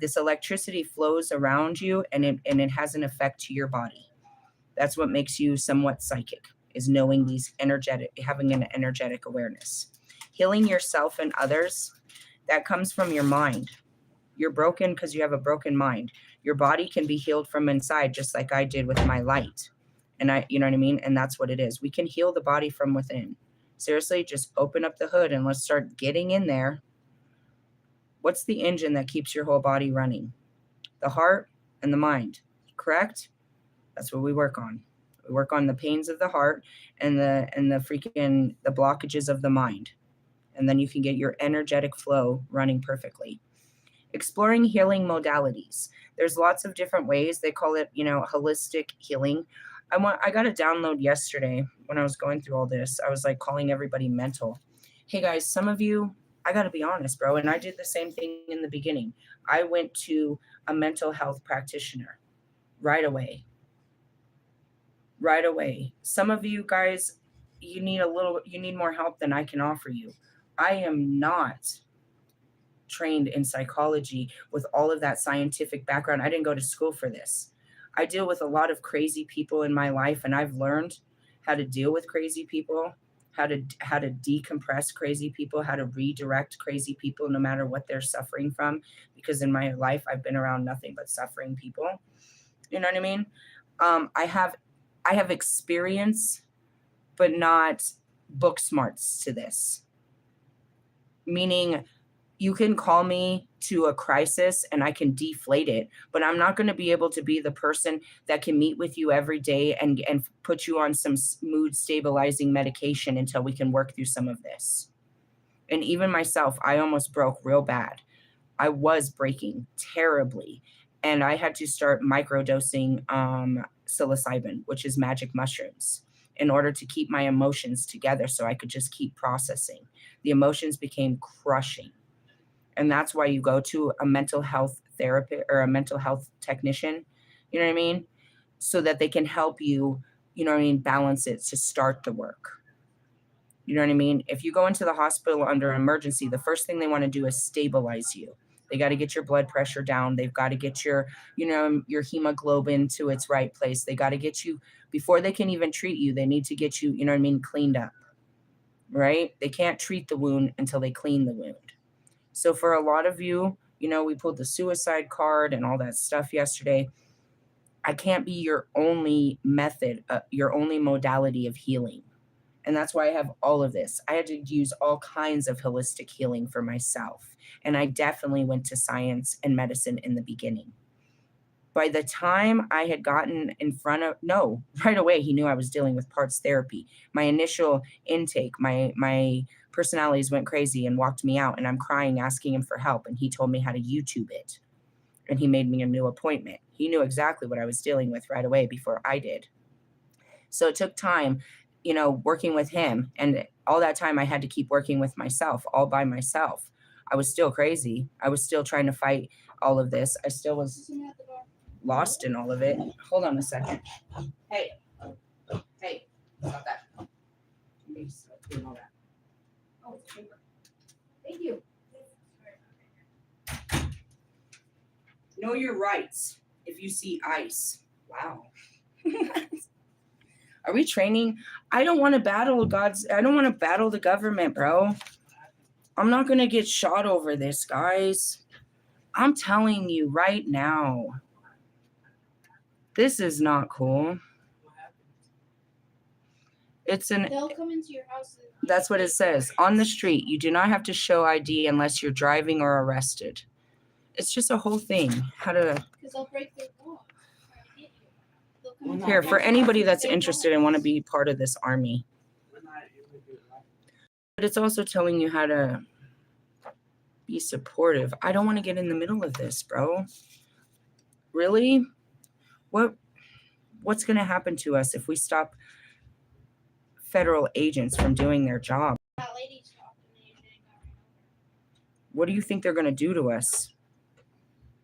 This electricity flows around you, and it has an effect to your body. That's what makes you somewhat psychic, is knowing having an energetic awareness. Healing yourself and others, that comes from your mind. You're broken because you have a broken mind. Your body can be healed from inside, just like I did with my light. And you know what I mean? And that's what it is. We can heal the body from within. Seriously, just open up the hood and let's start getting in there. What's the engine that keeps your whole body running? The heart and the mind, correct? That's what we work on. We work on the pains of the heart and the blockages of the mind. And then you can get your energetic flow running perfectly. Exploring healing modalities. There's lots of different ways. They call it, holistic healing. I got a download yesterday when I was going through all this. I was like calling everybody mental. Hey guys, some of you, I got to be honest, bro. And I did the same thing in the beginning. I went to a mental health practitioner right away. Some of you guys, you need more help than I can offer you. I am not trained in psychology with all of that scientific background. I didn't go to school for this. I deal with a lot of crazy people in my life, and I've learned how to deal with crazy people, how to decompress crazy people, how to redirect crazy people no matter what they're suffering from, because in my life I've been around nothing but suffering people. You know what I mean? I have experience, but not book smarts to this. Meaning, you can call me to a crisis and I can deflate it, but I'm not going to be able to be the person that can meet with you every day and put you on some mood stabilizing medication until we can work through some of this. And even myself, I almost broke real bad. I was breaking terribly. and I had to start microdosing psilocybin, which is magic mushrooms, in order to keep my emotions together so I could just keep processing. The emotions became crushing. And that's why you go to a mental health therapist or a mental health technician, you know what I mean? So that they can help you, you know what I mean, balance it to start the work. You know what I mean? If you go into the hospital under an emergency, the first thing they want to do is stabilize you. They got to get your blood pressure down. They've got to get your, you know, your hemoglobin to its right place. They got to get you, before they can even treat you, they need to get you, you know what I mean, cleaned up, right? They can't treat the wound until they clean the wound. So for a lot of you, you know, we pulled the suicide card and all that stuff yesterday. I can't be your only method, your only modality of healing. And that's why I have all of this. I had to use all kinds of holistic healing for myself. And I definitely went to science and medicine in the beginning. By the time I had gotten in front of, no, right away, he knew I was dealing with parts therapy. My initial intake, my personalities went crazy and walked me out, and I'm crying, asking him for help. And he told me how to YouTube it. And he made me a new appointment. He knew exactly what I was dealing with right away before I did. So it took time, you know, working with him. And all that time I had to keep working with myself, all by myself. I was still crazy. I was still trying to fight all of this. I still was lost in all of it. Hold on a second. Hey, stop that. All that. Oh, it's paper. Thank you. Know your rights if you see ice. Wow. Are we training? I don't want to battle I don't want to battle the government, bro. I'm not going to get shot over this, guys. I'm telling you right now. This is not cool. They'll come into your house. That's what it says. On the street, you do not have to show ID unless you're driving or arrested. It's just a whole thing. How to... Because they'll break their law. Here, for anybody that's interested and want to be part of this army. But it's also telling you how to be supportive. I don't want to get in the middle of this, bro. Really? What's going to happen to us if we stop federal agents from doing their job? What do you think they're going to do to us?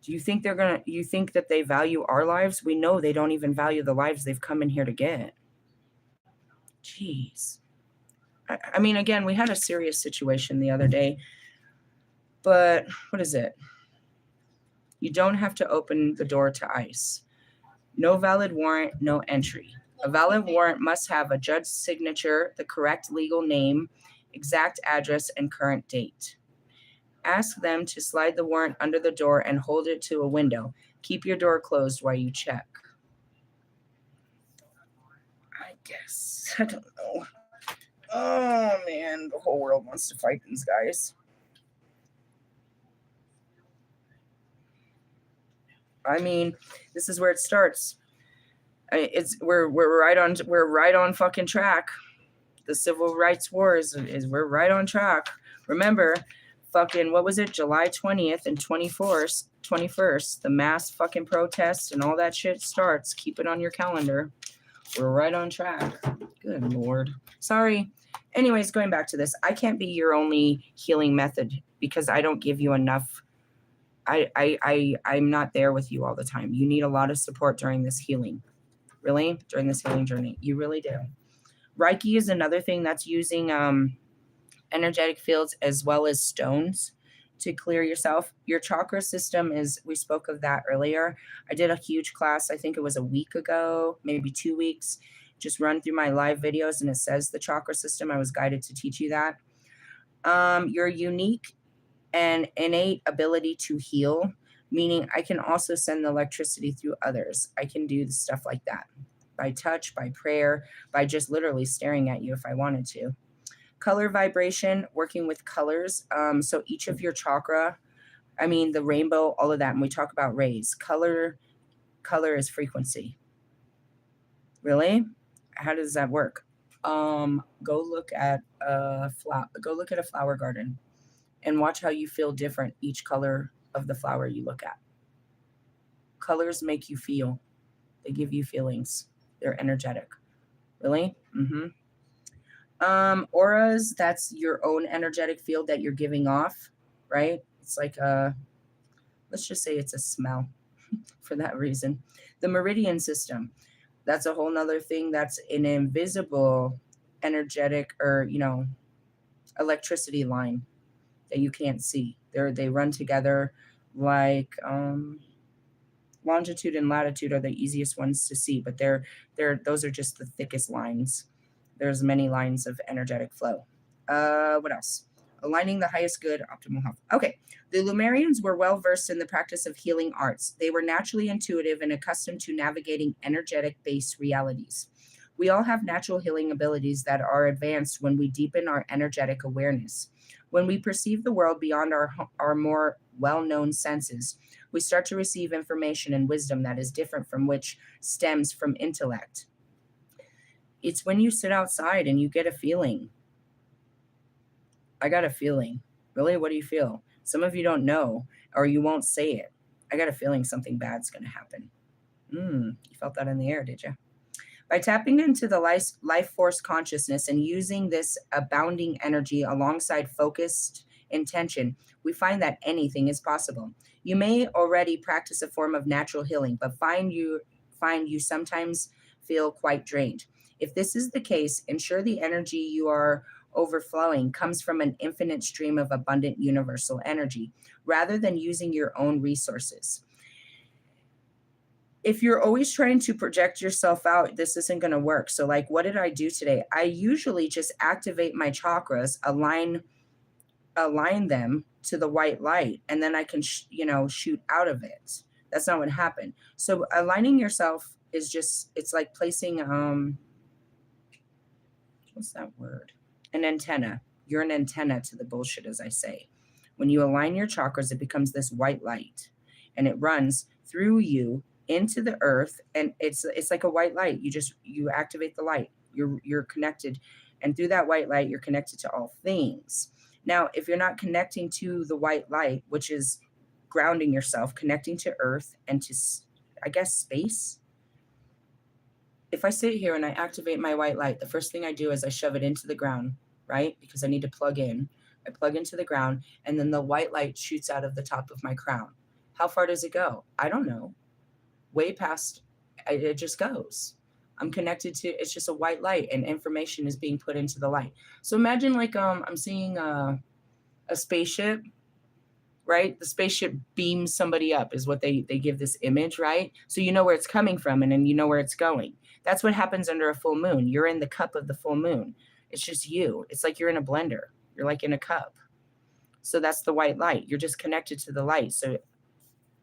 Do you think you think that they value our lives? We know they don't even value the lives they've come in here to get. Jeez. I mean, again, we had a serious situation the other day, but what is it? You don't have to open the door to ICE. No valid warrant, no entry. A valid warrant must have a judge's signature, the correct legal name, exact address, and current date. Ask them to slide the warrant under the door and hold it to a window. Keep your door closed while you check. I guess. I don't know. Oh, man. The whole world wants to fight these guys. I mean, this is where it starts. We're right on fucking track. The civil rights war is we're right on track. Remember, fucking, what was it, July 20th and 21st, the mass fucking protest and all that shit starts. Keep it on your calendar. We're right on track. Good Lord. Sorry. Anyways, going back to this, I can't be your only healing method because I don't give you enough. I'm not there with you all the time. You need a lot of support during this healing. Really? During this healing journey. You really do. Reiki is another thing that's using energetic fields as well as stones to clear yourself. Your chakra system we spoke of that earlier. I did a huge class, I think it was a week ago, maybe 2 weeks, just run through my live videos and it says the chakra system. I was guided to teach you that. Your unique and innate ability to heal, meaning I can also send the electricity through others. I can do the stuff like that by touch, by prayer, by just literally staring at you if I wanted to. Color vibration, working with colors. So each of your chakra, I mean, the rainbow, all of that. And we talk about rays. Color is frequency. Really? How does that work? Go look at a flower garden and watch how you feel different each color of the flower you look at. Colors make you feel. They give you feelings. They're energetic. Really? Auras, that's your own energetic field that you're giving off, right? It's like let's just say it's a smell for that reason. The meridian system, that's a whole nother thing. That's an invisible energetic or, electricity line that you can't see. They run together like longitude and latitude are the easiest ones to see, but those are just the thickest lines. There's many lines of energetic flow. What else? Aligning the highest good, optimal health. Okay. The Lumerians were well versed in the practice of healing arts. They were naturally intuitive and accustomed to navigating energetic based realities. We all have natural healing abilities that are advanced when we deepen our energetic awareness. When we perceive the world beyond our more well known senses, we start to receive information and wisdom that is different from which stems from intellect. It's when you sit outside and you get a feeling. I got a feeling. Really? What do you feel? Some of you don't know, or you won't say it. I got a feeling something bad's going to happen. You felt that in the air, did you? By tapping into the life force consciousness and using this abounding energy alongside focused intention, we find that anything is possible. You may already practice a form of natural healing, but find you sometimes feel quite drained. If this is the case, ensure the energy you are overflowing comes from an infinite stream of abundant universal energy, rather than using your own resources. If you're always trying to project yourself out, this isn't going to work. So like, what did I do today? I usually just activate my chakras, align them to the white light, and then I can, shoot out of it. That's not what happened. So aligning yourself is just, it's like placing, what's that word? An antenna. You're an antenna to the bullshit, as I say. When you align your chakras, it becomes this white light, and it runs through you into the earth, and it's like a white light. You activate the light. You're connected, and through that white light, you're connected to all things. Now, if you're not connecting to the white light, which is grounding yourself, connecting to earth and to, I guess, space. If I sit here and I activate my white light, the first thing I do is I shove it into the ground, right? Because I need to plug in. I plug into the ground, and then the white light shoots out of the top of my crown. How far does it go? I don't know. Way past, it just goes. I'm connected to, it's just a white light, and information is being put into the light. So imagine like I'm seeing a spaceship, right? The spaceship beams somebody up is what they give this image, right? So you know where it's coming from, and then you know where it's going. That's what happens under a full moon. You're in the cup of the full moon. It's just you. It's like you're in a blender. You're like in a cup. So that's the white light. You're just connected to the light. So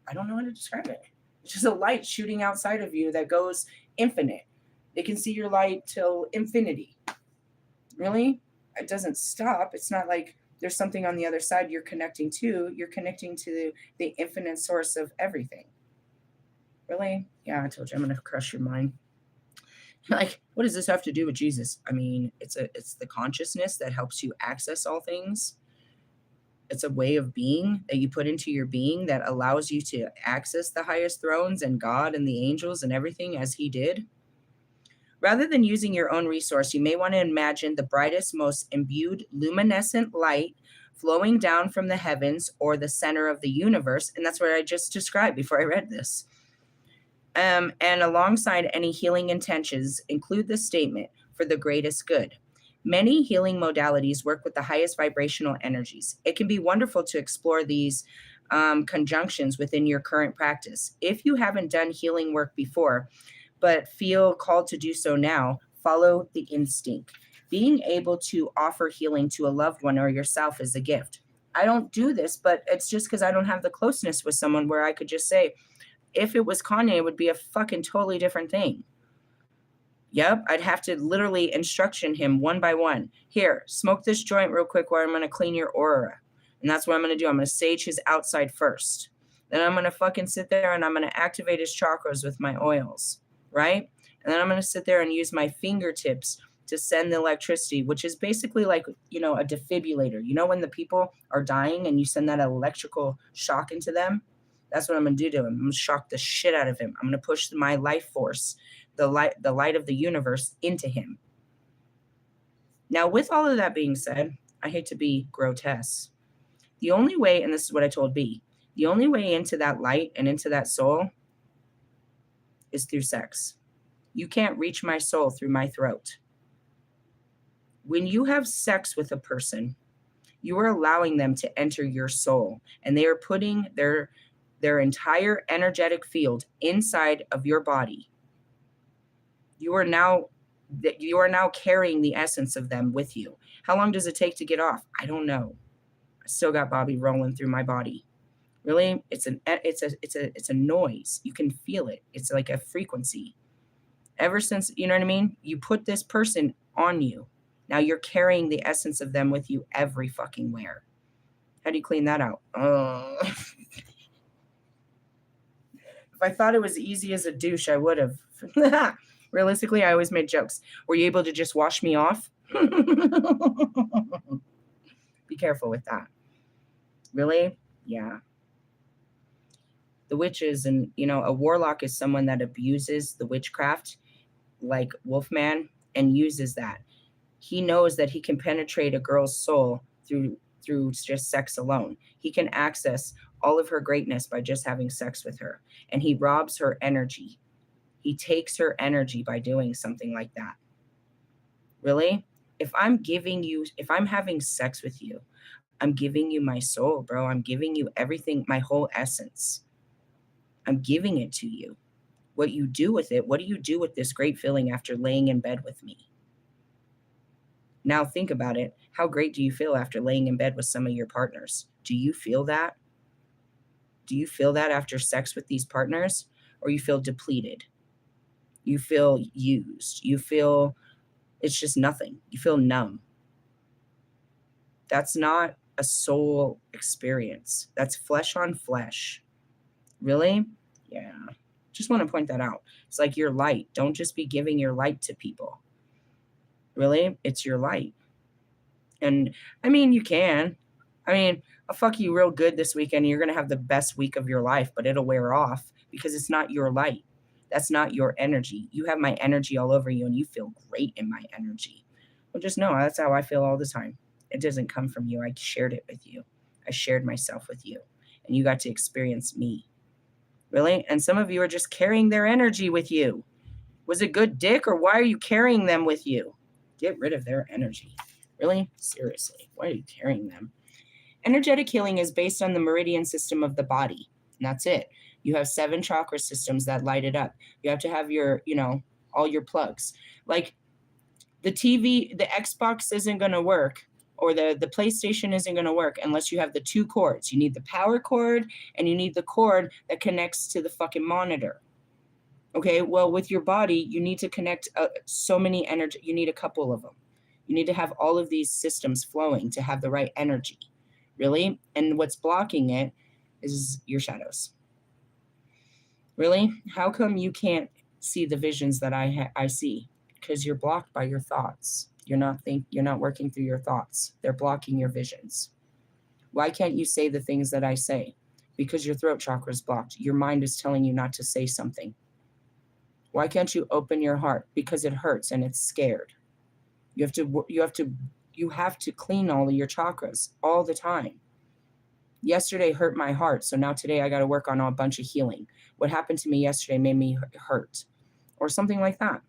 I don't know how to describe it. It's just a light shooting outside of you that goes infinite. They can see your light till infinity. Really? It doesn't stop. It's not like there's something on the other side you're connecting to. You're connecting to the infinite source of everything. Really? Yeah, I told you I'm going to crush your mind. Like, what does this have to do with Jesus? I mean, it's the consciousness that helps you access all things. It's a way of being that you put into your being that allows you to access the highest thrones and God and the angels and everything as he did. Rather than using your own resource, you may want to imagine the brightest, most imbued, luminescent light flowing down from the heavens or the center of the universe. And that's what I just described before I read this. And alongside any healing intentions, include the statement, for the greatest good. Many healing modalities work with the highest vibrational energies. It can be wonderful to explore these conjunctions within your current practice. If you haven't done healing work before, but feel called to do so now, follow the instinct. Being able to offer healing to a loved one or yourself is a gift. I don't do this, but it's just because I don't have the closeness with someone where I could just say, if it was Kanye, it would be a fucking totally different thing. Yep, I'd have to literally instruction him one by one. Here, smoke this joint real quick while I'm going to clean your aura. And that's what I'm going to do. I'm going to sage his outside first. Then I'm going to fucking sit there and I'm going to activate his chakras with my oils, right? And then I'm going to sit there and use my fingertips to send the electricity, which is basically like, a defibrillator. You know when the people are dying and you send that electrical shock into them? That's what I'm going to do to him. I'm going to shock the shit out of him. I'm going to push my life force, the light of the universe into him. Now, with all of that being said, I hate to be grotesque. The only way, and this is what I told B, the only way into that light and into that soul is through sex. You can't reach my soul through my throat. When you have sex with a person, you are allowing them to enter your soul, and they are putting their entire energetic field inside of your body. You are now carrying the essence of them with you. How long does it take to get off? I don't know. I still got Bobby rolling through my body. Really, it's a noise. You can feel it. It's like a frequency. Ever since, you know what I mean? You put this person on you. Now you're carrying the essence of them with you every fucking where. How do you clean that out? If I thought it was easy as a douche, I would have. Realistically, I always made jokes. Were you able to just wash me off? Be careful with that. Really? Yeah. The witches, and a warlock is someone that abuses the witchcraft, like Wolfman, and uses that. He knows that he can penetrate a girl's soul through just sex alone. He can access all of her greatness by just having sex with her, and he robs her energy. He takes her energy by doing something like that. Really? If I'm having sex with you, I'm giving you my soul, bro. I'm giving you everything, my whole essence. I'm giving it to you. What you do with it, what do you do with this great feeling after laying in bed with me? Now think about it. How great do you feel after laying in bed with some of your partners? Do you feel that? Do you feel that after sex with these partners? Or you feel depleted? You feel used? You feel it's just nothing. You feel numb. That's not a soul experience. That's flesh on flesh. Really? Yeah. Just want to point that out. It's like your light. Don't just be giving your light to people. Really? It's your light. And I mean, you can. I mean, I'll fuck you real good this weekend. You're going to have the best week of your life, but it'll wear off because it's not your light. That's not your energy. You have my energy all over you and you feel great in my energy. Well, just know that's how I feel all the time. It doesn't come from you. I shared it with you. I shared myself with you and you got to experience me. Really? And some of you are just carrying their energy with you. Was it good dick or why are you carrying them with you? Get rid of their energy. Really? Seriously. Why are you carrying them? Energetic healing is based on the meridian system of the body. And that's it. You have 7 chakra systems that light it up. You have to have your, all your plugs. Like the TV, the Xbox isn't going to work, or the PlayStation isn't going to work unless you have the 2 cords. You need the power cord and you need the cord that connects to the fucking monitor. Okay, well, with your body, you need to connect so many energy. You need a couple of them. You need to have all of these systems flowing to have the right energy. Really? And what's blocking it is your shadows. Really? How come you can't see the visions that I see? Because you're blocked by your thoughts. You're not working through your thoughts. They're blocking your visions. Why can't you say the things that I say? Because your throat chakra is blocked. Your mind is telling you not to say something. Why can't you open your heart? Because it hurts and it's scared. You have to clean all of your chakras all the time. Yesterday hurt my heart, so now today I got to work on a bunch of healing. What happened to me yesterday made me hurt, or something like that.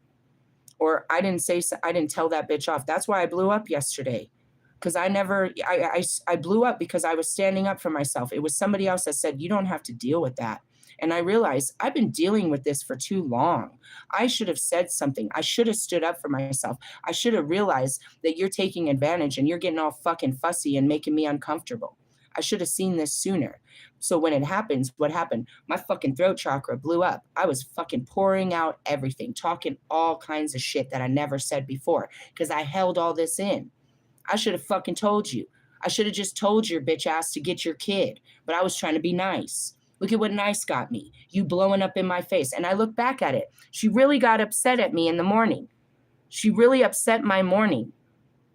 Or I didn't tell that bitch off. That's why I blew up yesterday. Because I blew up because I was standing up for myself. It was somebody else that said, you don't have to deal with that. And I realized I've been dealing with this for too long. I should have said something. I should have stood up for myself. I should have realized that you're taking advantage and you're getting all fucking fussy and making me uncomfortable. I should have seen this sooner. So when it happens, what happened? My fucking throat chakra blew up. I was fucking pouring out everything, talking all kinds of shit that I never said before because I held all this in. I should have fucking told you. I should have just told your bitch ass to get your kid, but I was trying to be nice. Look at what nice got me. You blowing up in my face. And I look back at it. She really got upset at me in the morning. She really upset my morning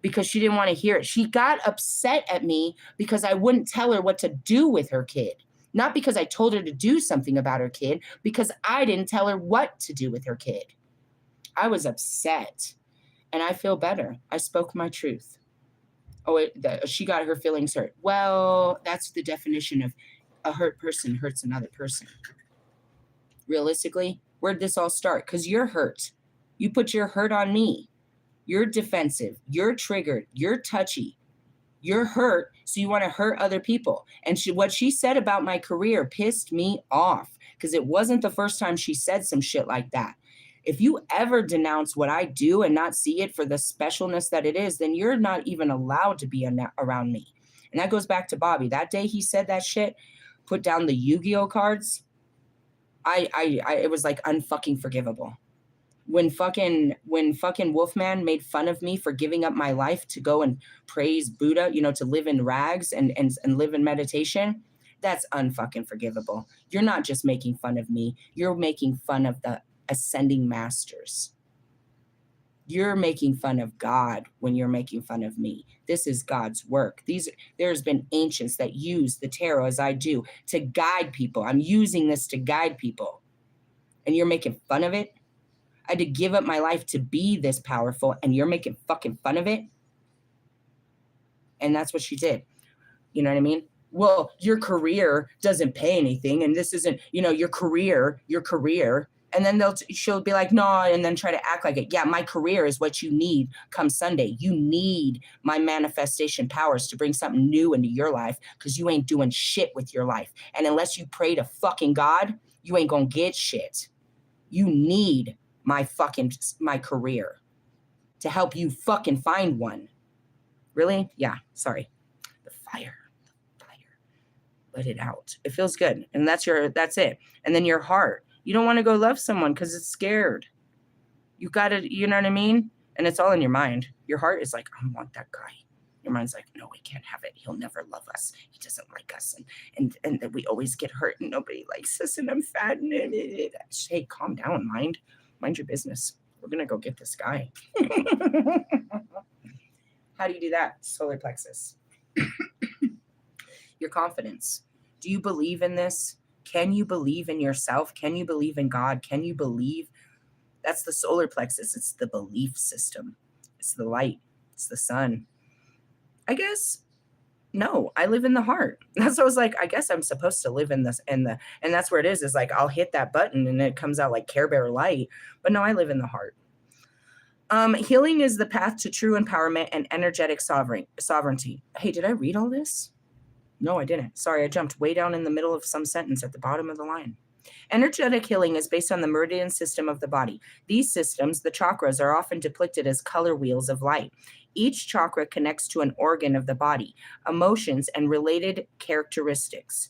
because she didn't want to hear it. She got upset at me because I wouldn't tell her what to do with her kid. Not because I told her to do something about her kid, because I didn't tell her what to do with her kid. I was upset, and I feel better. I spoke my truth. Oh, she got her feelings hurt. Well, that's the definition of a hurt person hurts another person. Realistically, where'd this all start? Because you're hurt. You put your hurt on me. You're defensive. You're triggered. You're touchy. You're hurt, so you want to hurt other people. And what she said about my career pissed me off, because it wasn't the first time she said some shit like that. If you ever denounce what I do and not see it for the specialness that it is, then you're not even allowed to be around me. And that goes back to Bobby. That day he said that shit, put down the Yu-Gi-Oh cards, it was like unfucking forgivable. When fucking Wolfman made fun of me for giving up my life to go and praise Buddha, to live in rags and live in meditation, that's unfucking forgivable. You're not just making fun of me. You're making fun of the ascending masters. You're making fun of God when you're making fun of me. This is God's work. There's been ancients that use the tarot as I do to guide people. I'm using this to guide people. And you're making fun of it? I had to give up my life to be this powerful, and you're making fucking fun of it? And that's what she did. You know what I mean? Well, your career doesn't pay anything, and this isn't, your career. And then she'll be like, no, and then try to act like it. Yeah, my career is what you need come Sunday. You need my manifestation powers to bring something new into your life, because you ain't doing shit with your life. And unless you pray to fucking God, you ain't gonna get shit. You need my career to help you fucking find one. Really? Yeah, sorry. The fire. Let it out. It feels good. And that's it. And then your heart. You don't want to go love someone because it's scared. You got to, you know what I mean? And it's all in your mind. Your heart is like, I want that guy. Your mind's like, no, we can't have it. He'll never love us. He doesn't like us. And we always get hurt and nobody likes us. And I'm fat. Hey, calm down, mind. Mind your business. We're going to go get this guy. How do you do that? Solar plexus. Your confidence. Do you believe in this? Can you believe in yourself? Can you believe in God? Can you believe? That's the solar plexus. It's the belief system. It's the light. It's the sun. I guess, no, I live in the heart. That's what I was like, I guess I'm supposed to live in this, and that's where it is like, I'll hit that button and it comes out like Care Bear light. But no, I live in the heart. Healing is the path to true empowerment and energetic sovereignty. Hey, did I read all this? No, I didn't. Sorry, I jumped way down in the middle of some sentence at the bottom of the line. Energetic healing is based on the meridian system of the body. These systems, the chakras, are often depicted as color wheels of light. Each chakra connects to an organ of the body, emotions, and related characteristics.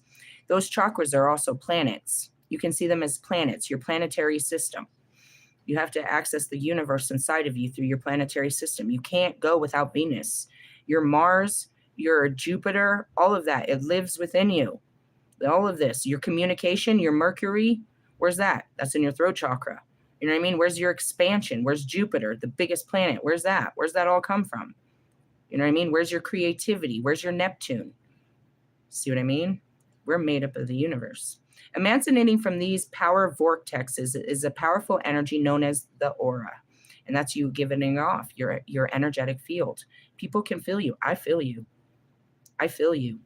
Those chakras are also planets. You can see them as planets, your planetary system. You have to access the universe inside of you through your planetary system. You can't go without Venus. Your Mars, your Jupiter, all of that, it lives within you. All of this, your communication, your Mercury, where's that? That's in your throat chakra. You know what I mean? Where's your expansion? Where's Jupiter, the biggest planet? Where's that? Where's that all come from? You know what I mean? Where's your creativity? Where's your Neptune? See what I mean? We're made up of the universe. Emanating from these power vortexes is a powerful energy known as the aura. And that's you giving off your energetic field. People can feel you. I feel you. I feel you.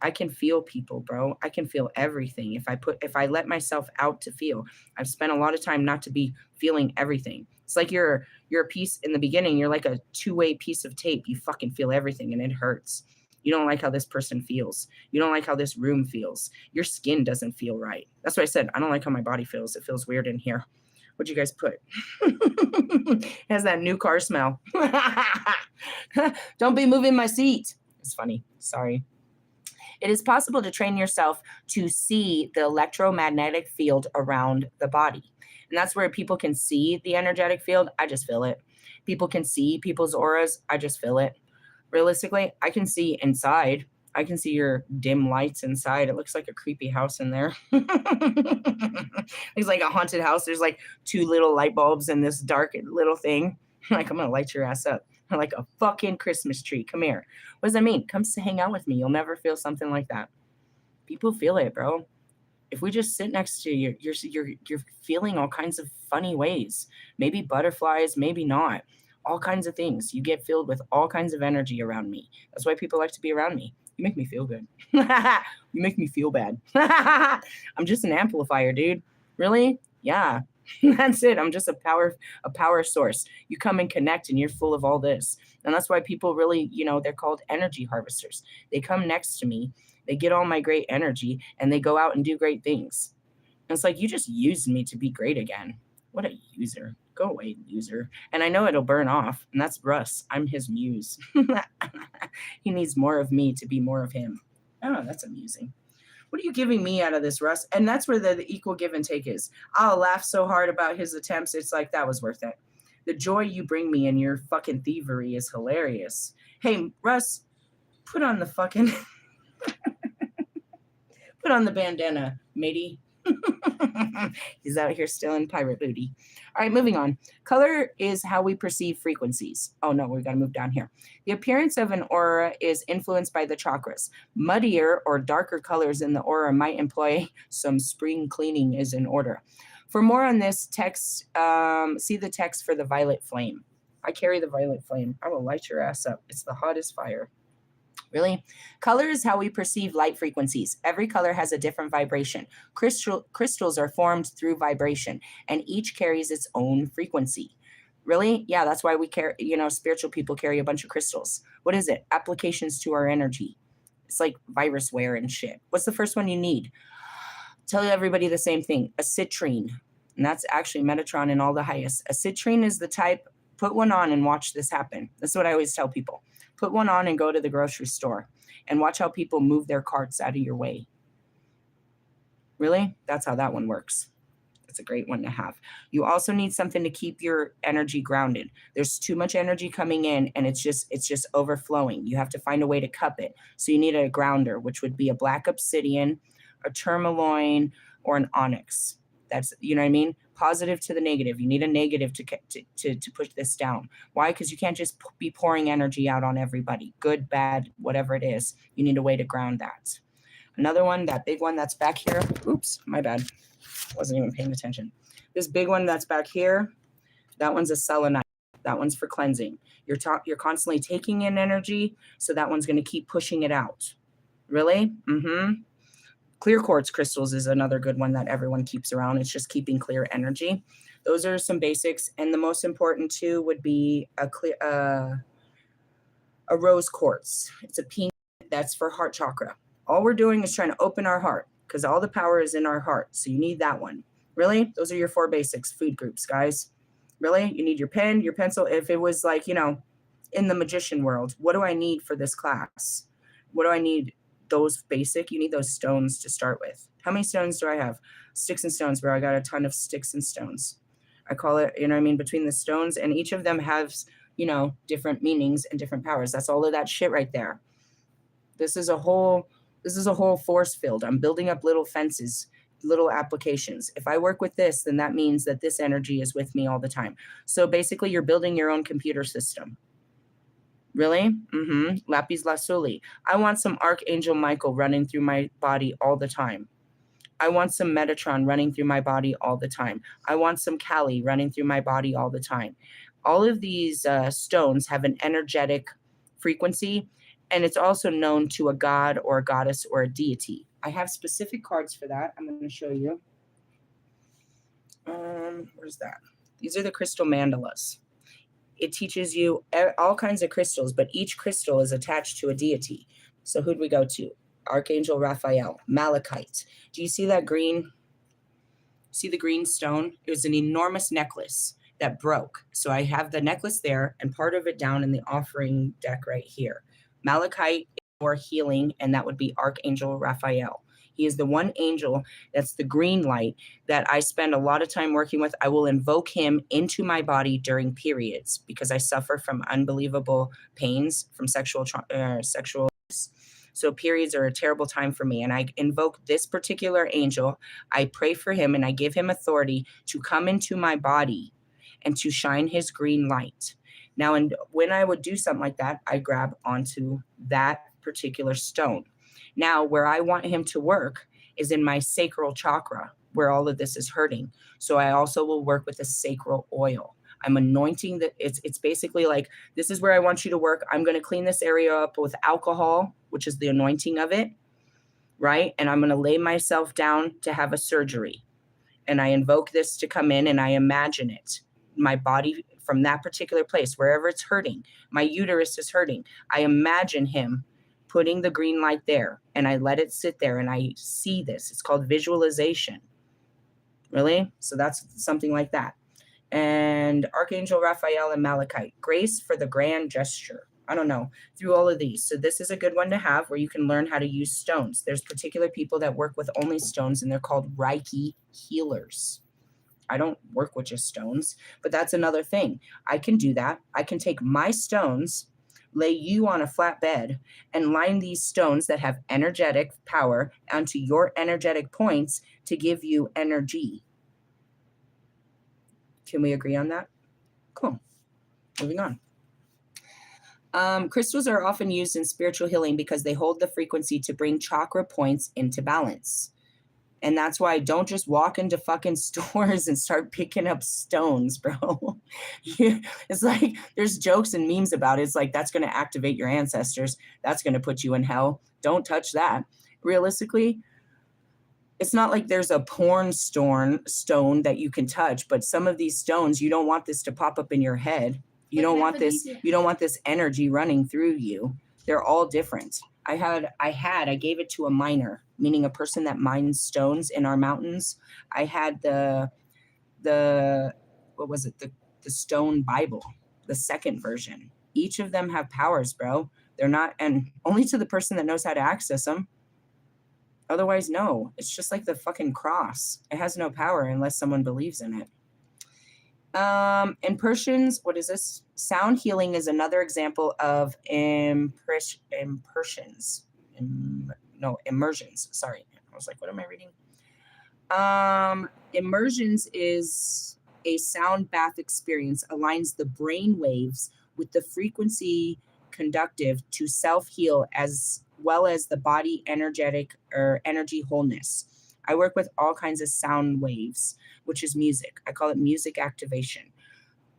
I can feel people, bro. I can feel everything. If I let myself out to feel, I've spent a lot of time not to be feeling everything. It's like you're a piece in the beginning. You're like a two-way piece of tape. You fucking feel everything and it hurts. You don't like how this person feels. You don't like how this room feels. Your skin doesn't feel right. That's what I said. I don't like how my body feels. It feels weird in here. What'd you guys put? It has that new car smell. Don't be moving my seat. It's funny. Sorry. It is possible to train yourself to see the electromagnetic field around the body. And that's where people can see the energetic field. I just feel it. People can see people's auras. I just feel it. Realistically, I can see inside. I can see your dim lights inside. It looks like a creepy house in there. It's like a haunted house. There's like two little light bulbs in this dark little thing. Like, I'm going to light your ass up. Like a fucking Christmas tree. Come here. What does that mean? Come hang out with me. You'll never feel something like that. People feel it, bro. If we just sit next to you, you're feeling all kinds of funny ways. Maybe butterflies, maybe not. All kinds of things. You get filled with all kinds of energy around me. That's why people like to be around me. You make me feel good. You make me feel bad. I'm just an amplifier, dude. Really? Yeah. That's it. I'm just a power source. You come and connect and you're full of all this. And that's why people really, they're called energy harvesters. They come next to me, they get all my great energy, and they go out and do great things. And it's like, you just used me to be great again. What a user. Go away, loser. And I know it'll burn off. And that's Russ. I'm his muse. He needs more of me to be more of him. Oh, that's amusing. What are you giving me out of this, Russ? And that's where the equal give and take is. I'll laugh so hard about his attempts. It's like, that was worth it. The joy you bring me in your fucking thievery is hilarious. Hey, Russ, put on the fucking... put on the bandana, matey. He's out here still in pirate booty. All right, moving on. Color is how we perceive frequencies. Oh no, we got to move down here. The appearance of an aura is influenced by the chakras. Muddier or darker colors in the aura might imply some spring cleaning is in order. For more on this text, see the text for the violet flame. I carry the violet flame. I will light your ass up. It's the hottest fire. Really? Color is how we perceive light frequencies. Every color has a different vibration. Crystals are formed through vibration, and each carries its own frequency. Really? Yeah, that's why we carry, spiritual people carry a bunch of crystals. What is it? Applications to our energy. It's like virusware and shit. What's the first one you need? Tell everybody the same thing. A citrine. And that's actually Metatron in all the highest. A citrine is the type, put one on and watch this happen. That's what I always tell people. Put one on and go to the grocery store and watch how people move their carts out of your way. Really? That's how that one works. It's a great one to have. You also need something to keep your energy grounded. There's too much energy coming in and it's just overflowing. You have to find a way to cup it. So you need a grounder, which would be a black obsidian, a tourmaline, or an onyx. That's, you know what I mean? Positive to the negative. You need a negative to push this down. Why? Because you can't just be pouring energy out on everybody. Good, bad, whatever it is. You need a way to ground that. Another one, that big one that's back here. Oops, my bad. Wasn't even paying attention. This big one that's back here, that one's a selenite. That one's for cleansing. You're constantly taking in energy, so that one's going to keep pushing it out. Really? Mm-hmm. Clear quartz crystals is another good one that everyone keeps around. It's just keeping clear energy. Those are some basics. And the most important too would be a rose quartz. It's a pink, that's for heart chakra. All we're doing is trying to open our heart because all the power is in our heart. So you need that one. Really? Those are your 4 basics, food groups, guys. Really? You need your pen, your pencil. If it was like, in the magician world, what do I need for this class? What do I need? Those basic, you need those stones to start with. How many stones do I have? Sticks and stones, bro. I got a ton of sticks and stones. I call it, between the stones, and each of them has, different meanings and different powers. That's all of that shit right there. This is a whole force field. I'm building up little fences, little applications. If I work with this, then that means that this energy is with me all the time. So basically you're building your own computer system. Really? Mm-hmm. Lapis lazuli. I want some Archangel Michael running through my body all the time. I want some Metatron running through my body all the time. I want some Kali running through my body all the time. All of these stones have an energetic frequency, and it's also known to a god or a goddess or a deity. I have specific cards for that. I'm going to show you. Where's that? These are the crystal mandalas. It teaches you all kinds of crystals, but each crystal is attached to a deity. So who'd we go to? Archangel Raphael, malachite. Do you see that green? See the green stone? It was an enormous necklace that broke. So I have the necklace there and part of it down in the offering deck right here. Malachite is for healing, and that would be Archangel Raphael. He is the one angel that's the green light that I spend a lot of time working with. I will invoke him into my body during periods because I suffer from unbelievable pains from sexual. So periods are a terrible time for me. And I invoke this particular angel. I pray for him and I give him authority to come into my body and to shine his green light. Now, and when I would do something like that, I grab onto that particular stone. Now, where I want him to work is in my sacral chakra, where all of this is hurting. So I also will work with a sacral oil. I'm anointing it's basically like, this is where I want you to work. I'm going to clean this area up with alcohol, which is the anointing of it, right? And I'm going to lay myself down to have a surgery. And I invoke this to come in and I imagine it. My body from that particular place, wherever it's hurting, my uterus is hurting. I imagine him putting the green light there and I let it sit there and I see this. It's called visualization. Really? So that's something like that. And Archangel Raphael and Malachite, grace for the grand gesture. I don't know, through all of these. So this is a good one to have where you can learn how to use stones. There's particular people that work with only stones and they're called Reiki healers. I don't work with just stones, but that's another thing. I can do that. I can take my stones, lay you on a flat bed, and line these stones that have energetic power onto your energetic points to give you energy. Can we agree on that? Cool. Moving on. Crystals are often used in spiritual healing because they hold the frequency to bring chakra points into balance. And that's why don't just walk into fucking stores and start picking up stones, bro. It's like there's jokes and memes about it. It's like that's going to activate your ancestors. That's going to put you in hell. Don't touch that. Realistically, it's not like there's a porn stone that you can touch, but some of these stones, you don't want this to pop up in your head. You don't want this energy running through you. They're all different. I gave it to a miner, meaning a person that mines stones in our mountains. I had the stone Bible, the second version. Each of them have powers, bro. They're not, and only to the person that knows how to access them. Otherwise, no. It's just like the fucking cross. It has no power unless someone believes in it. Impressions, what is this? Sound healing is another example of immersions. Sorry. I was like, what am I reading? Immersions is a sound bath experience, aligns the brain waves with the frequency conductive to self-heal as well as the body energetic or energy wholeness. I work with all kinds of sound waves, which is music. I call it music activation.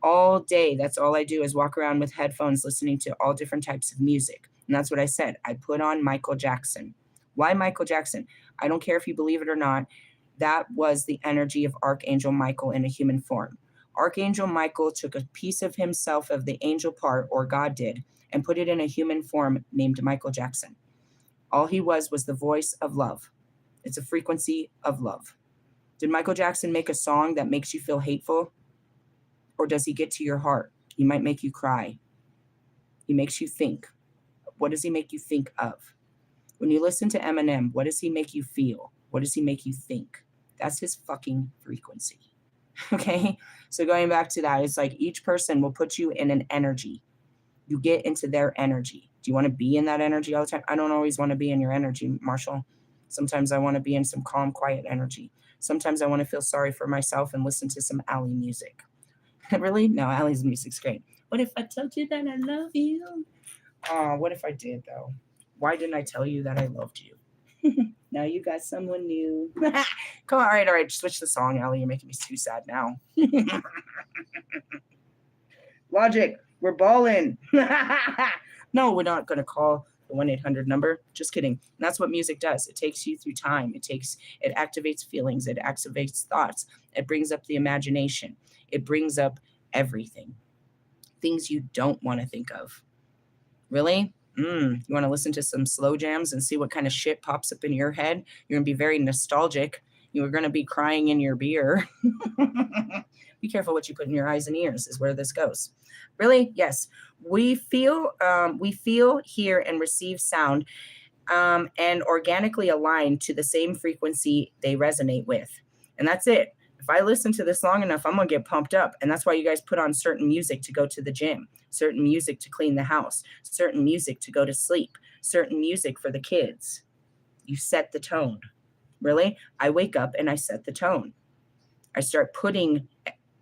All day, that's all I do is walk around with headphones listening to all different types of music. And that's what I said. I put on Michael Jackson. Why Michael Jackson? I don't care if you believe it or not. That was the energy of Archangel Michael in a human form. Archangel Michael took a piece of himself of the angel part, or God did, and put it in a human form named Michael Jackson. All he was the voice of love. It's a frequency of love. Did Michael Jackson make a song that makes you feel hateful? Or does he get to your heart? He might make you cry. He makes you think. What does he make you think of? When you listen to Eminem, what does he make you feel? What does he make you think? That's his fucking frequency. Okay? So going back to that, it's like each person will put you in an energy. You get into their energy. Do you want to be in that energy all the time? I don't always want to be in your energy, Marshall. Sometimes I want to be in some calm, quiet energy. Sometimes I want to feel sorry for myself and listen to some Allie music. Really? No, Allie's music's great. What if I told you that I love you? Oh, what if I did, though? Why didn't I tell you that I loved you? Now you got someone new. Come on, all right. Switch the song, Allie. You're making me too sad now. Logic, we're balling. No, we're not going to call the 1-800 number. Just kidding. And that's what music does. It takes you through time. It activates feelings. It activates thoughts. It brings up the imagination. It brings up everything. Things you don't want to think of. Really? You want to listen to some slow jams and see what kind of shit pops up in your head? You're going to be very nostalgic. You're going to be crying in your beer. Be careful what you put in your eyes and ears is where this goes. Really? Yes. We feel, hear, and receive sound and organically align to the same frequency they resonate with. And that's it. If I listen to this long enough, I'm going to get pumped up. And that's why you guys put on certain music to go to the gym, certain music to clean the house, certain music to go to sleep, certain music for the kids. You set the tone. Really? I wake up and I set the tone. I start putting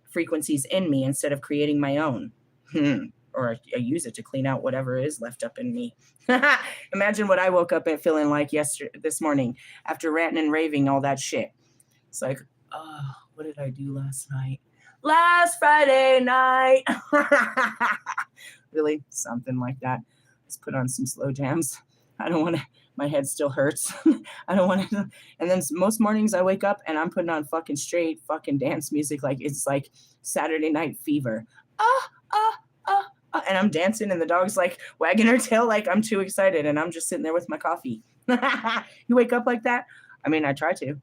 frequencies in me instead of creating my own. or I use it to clean out whatever is left up in me. Imagine what I woke up at feeling like this morning after ranting and raving all that shit. It's like, oh, what did I do last night? Last Friday night. Really? Something like that. Let's put on some slow jams. I don't want to, my head still hurts. I don't want to. And then most mornings I wake up and I'm putting on fucking straight fucking dance music. Like it's like Saturday Night Fever. And I'm dancing and the dog's like wagging her tail like I'm too excited. And I'm just sitting there with my coffee. You wake up like that? I mean, I try to.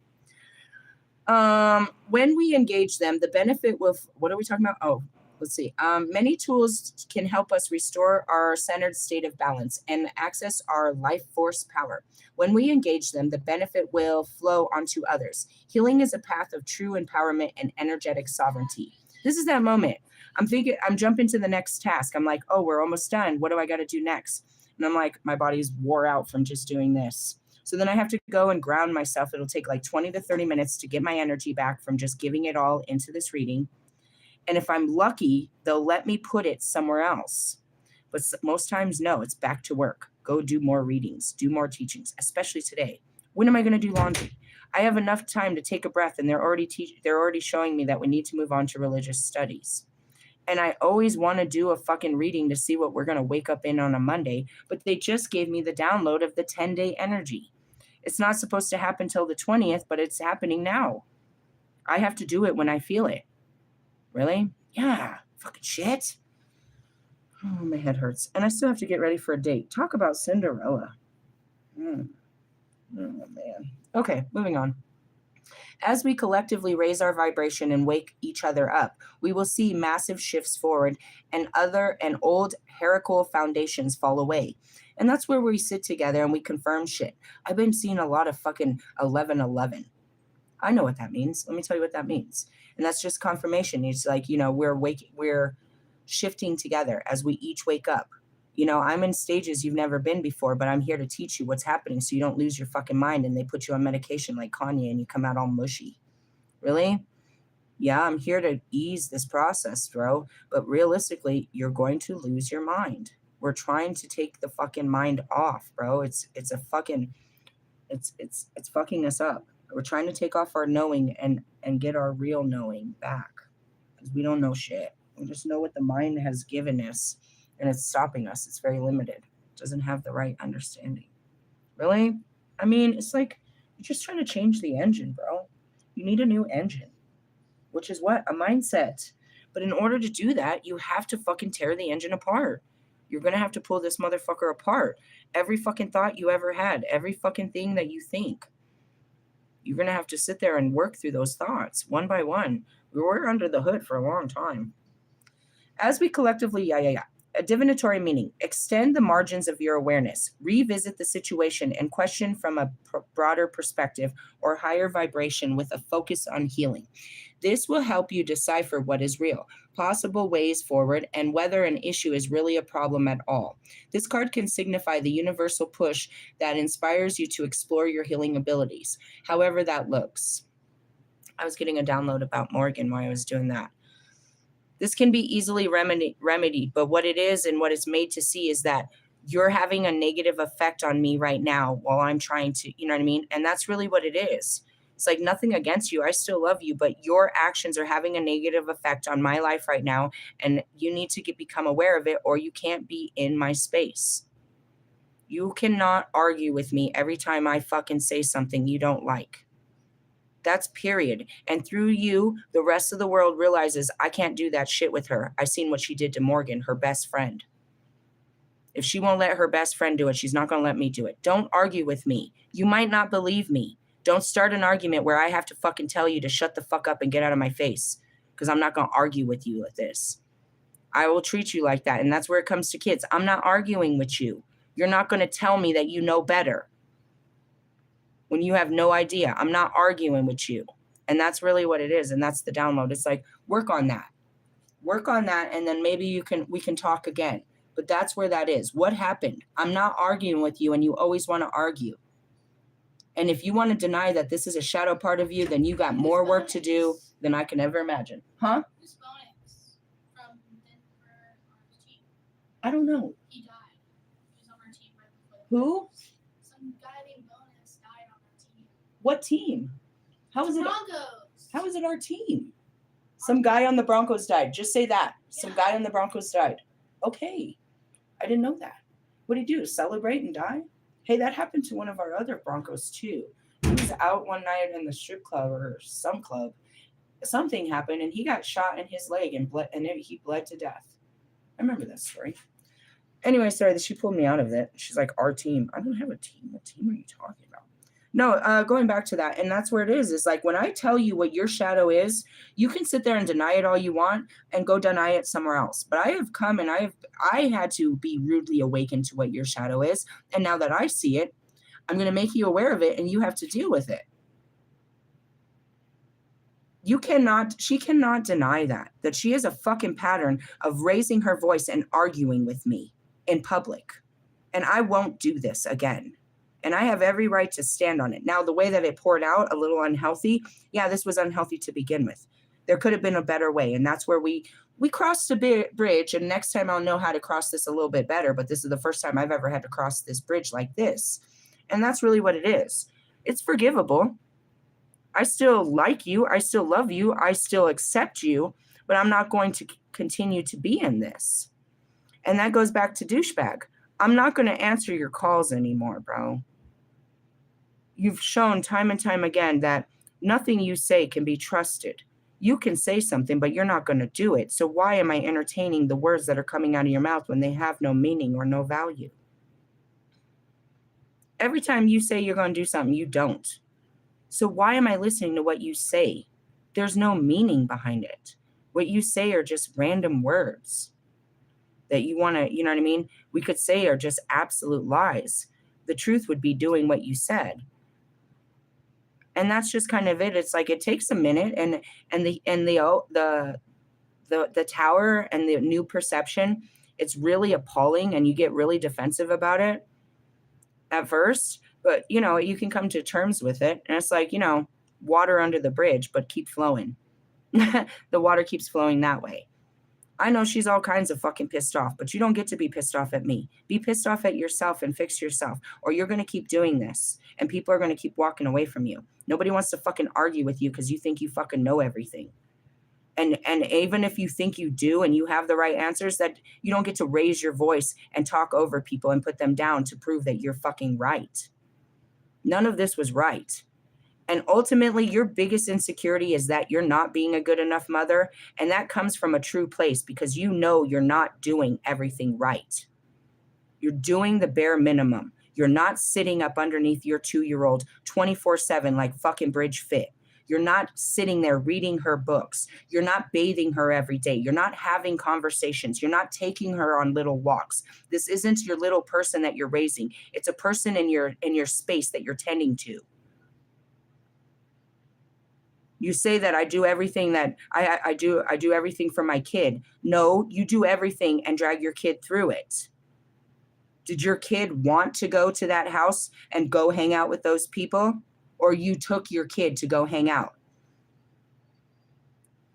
When we engage them, the benefit with, what are we talking about? Oh, let's see. Many tools can help us restore our centered state of balance and access our life force power. When we engage them, the benefit will flow onto others. Healing is a path of true empowerment and energetic sovereignty. This is that moment. I'm jumping to the next task. I'm like, oh, we're almost done. What do I got to do next? And I'm like, my body's wore out from just doing this. So then I have to go and ground myself. It'll take like 20 to 30 minutes to get my energy back from just giving it all into this reading. And if I'm lucky, they'll let me put it somewhere else. But most times, no, it's back to work. Go do more readings, do more teachings, especially today. When am I going to do laundry? I have enough time to take a breath, and they're already showing me that we need to move on to religious studies. And I always want to do a fucking reading to see what we're going to wake up in on a Monday, but they just gave me the download of the 10-day energy. It's not supposed to happen till the 20th, but it's happening now. I have to do it when I feel it. Really? Yeah. Fucking shit. Oh, my head hurts. And I still have to get ready for a date. Talk about Cinderella. Oh, man. Okay, moving on. As we collectively raise our vibration and wake each other up, we will see massive shifts forward and old hierarchical foundations fall away. And that's where we sit together and we confirm shit. I've been seeing a lot of fucking 11:11. I know what that means. Let me tell you what that means. And that's just confirmation. It's like, we're shifting together as we each wake up. I'm in stages you've never been before, but I'm here to teach you what's happening so you don't lose your fucking mind and they put you on medication like Kanye and you come out all mushy. Really? Yeah, I'm here to ease this process, bro. But realistically, you're going to lose your mind. We're trying to take the fucking mind off, bro. It's fucking us up. We're trying to take off our knowing and get our real knowing back. Because we don't know shit. We just know what the mind has given us. And it's stopping us. It's very limited. It doesn't have the right understanding. Really? I mean, it's like you're just trying to change the engine, bro. You need a new engine, which is what? A mindset. But in order to do that, you have to fucking tear the engine apart. You're going to have to pull this motherfucker apart. Every fucking thought you ever had, every fucking thing that you think. You're going to have to sit there and work through those thoughts one by one. We were under the hood for a long time. As we collectively, a divinatory meaning, extend the margins of your awareness, revisit the situation and question from a broader perspective or higher vibration with a focus on healing. This will help you decipher what is real, possible ways forward, and whether an issue is really a problem at all. This card can signify the universal push that inspires you to explore your healing abilities, however that looks. I was getting a download about Morgan while I was doing that. This can be easily remedied, but what it is and what it's made to see is that you're having a negative effect on me right now while I'm trying to, you know what I mean? And that's really what it is. It's like nothing against you. I still love you, but your actions are having a negative effect on my life right now. And you need to become aware of it or you can't be in my space. You cannot argue with me every time I fucking say something you don't like. That's period. And through you, the rest of the world realizes I can't do that shit with her. I've seen what she did to Morgan, her best friend. If she won't let her best friend do it, she's not going to let me do it. Don't argue with me. You might not believe me. Don't start an argument where I have to fucking tell you to shut the fuck up and get out of my face. Because I'm not going to argue with you with this. I will treat you like that. And that's where it comes to kids. I'm not arguing with you. You're not going to tell me that you know better. When you have no idea, I'm not arguing with you. And that's really what it is. And that's the download. It's like, work on that. Work on that. And then maybe we can talk again. But that's where that is. What happened? I'm not arguing with you and you always want to argue. And if you want to deny that this is a shadow part of you, then you got more work to do than I can ever imagine. Huh? I don't know. He died. He was on our team right before. Who? Some guy named Bonus died on our team. What team? How is it? Broncos. How is it our team? Some guy on the Broncos died. Just say that. Some guy on the Broncos died. Okay. I didn't know that. What did he do? Celebrate and die? Hey, that happened to one of our other Broncos too. He was out one night in the strip club or some club. Something happened and he got shot in his leg and he bled to death. I remember that story. Anyway, sorry, she pulled me out of it. She's like, our team. I don't have a team. What team are you talking about? No, going back to that, and that's where it is like when I tell you what your shadow is, you can sit there and deny it all you want and go deny it somewhere else. But I have come and I had to be rudely awakened to what your shadow is. And now that I see it, I'm going to make you aware of it and you have to deal with it. She cannot deny that she has a fucking pattern of raising her voice and arguing with me in public. And I won't do this again. And I have every right to stand on it. Now, the way that it poured out, a little unhealthy. Yeah, this was unhealthy to begin with. There could have been a better way. And that's where we crossed a bridge. And next time I'll know how to cross this a little bit better. But this is the first time I've ever had to cross this bridge like this. And that's really what it is. It's forgivable. I still like you. I still love you. I still accept you. But I'm not going to continue to be in this. And that goes back to douchebag. I'm not going to answer your calls anymore, bro. You've shown time and time again that nothing you say can be trusted. You can say something, but you're not going to do it. So why am I entertaining the words that are coming out of your mouth when they have no meaning or no value? Every time you say you're going to do something, you don't. So why am I listening to what you say? There's no meaning behind it. What you say are just random words that you want to, you know what I mean? We could say are just absolute lies. The truth would be doing what you said. And that's just kind of it. It's like it takes a minute, and the tower and the new perception, it's really appalling, and you get really defensive about it at first. But you can come to terms with it, and it's like water under the bridge, but keep flowing. The water keeps flowing that way. I know she's all kinds of fucking pissed off, but you don't get to be pissed off at me. Be pissed off at yourself and fix yourself, or you're going to keep doing this, and people are going to keep walking away from you. Nobody wants to fucking argue with you because you think you fucking know everything. And even if you think you do and you have the right answers, that you don't get to raise your voice and talk over people and put them down to prove that you're fucking right. None of this was right. And ultimately, your biggest insecurity is that you're not being a good enough mother. And that comes from a true place because you're not doing everything right. You're doing the bare minimum. You're not sitting up underneath your 2-year-old 24/7 like fucking Bridge Fit. You're not sitting there reading her books. You're not bathing her every day. You're not having conversations. You're not taking her on little walks. This isn't your little person that you're raising. It's a person in your space that you're tending to. You say that I do everything that I do everything for my kid. No, you do everything and drag your kid through it. Did your kid want to go to that house and go hang out with those people? Or you took your kid to go hang out?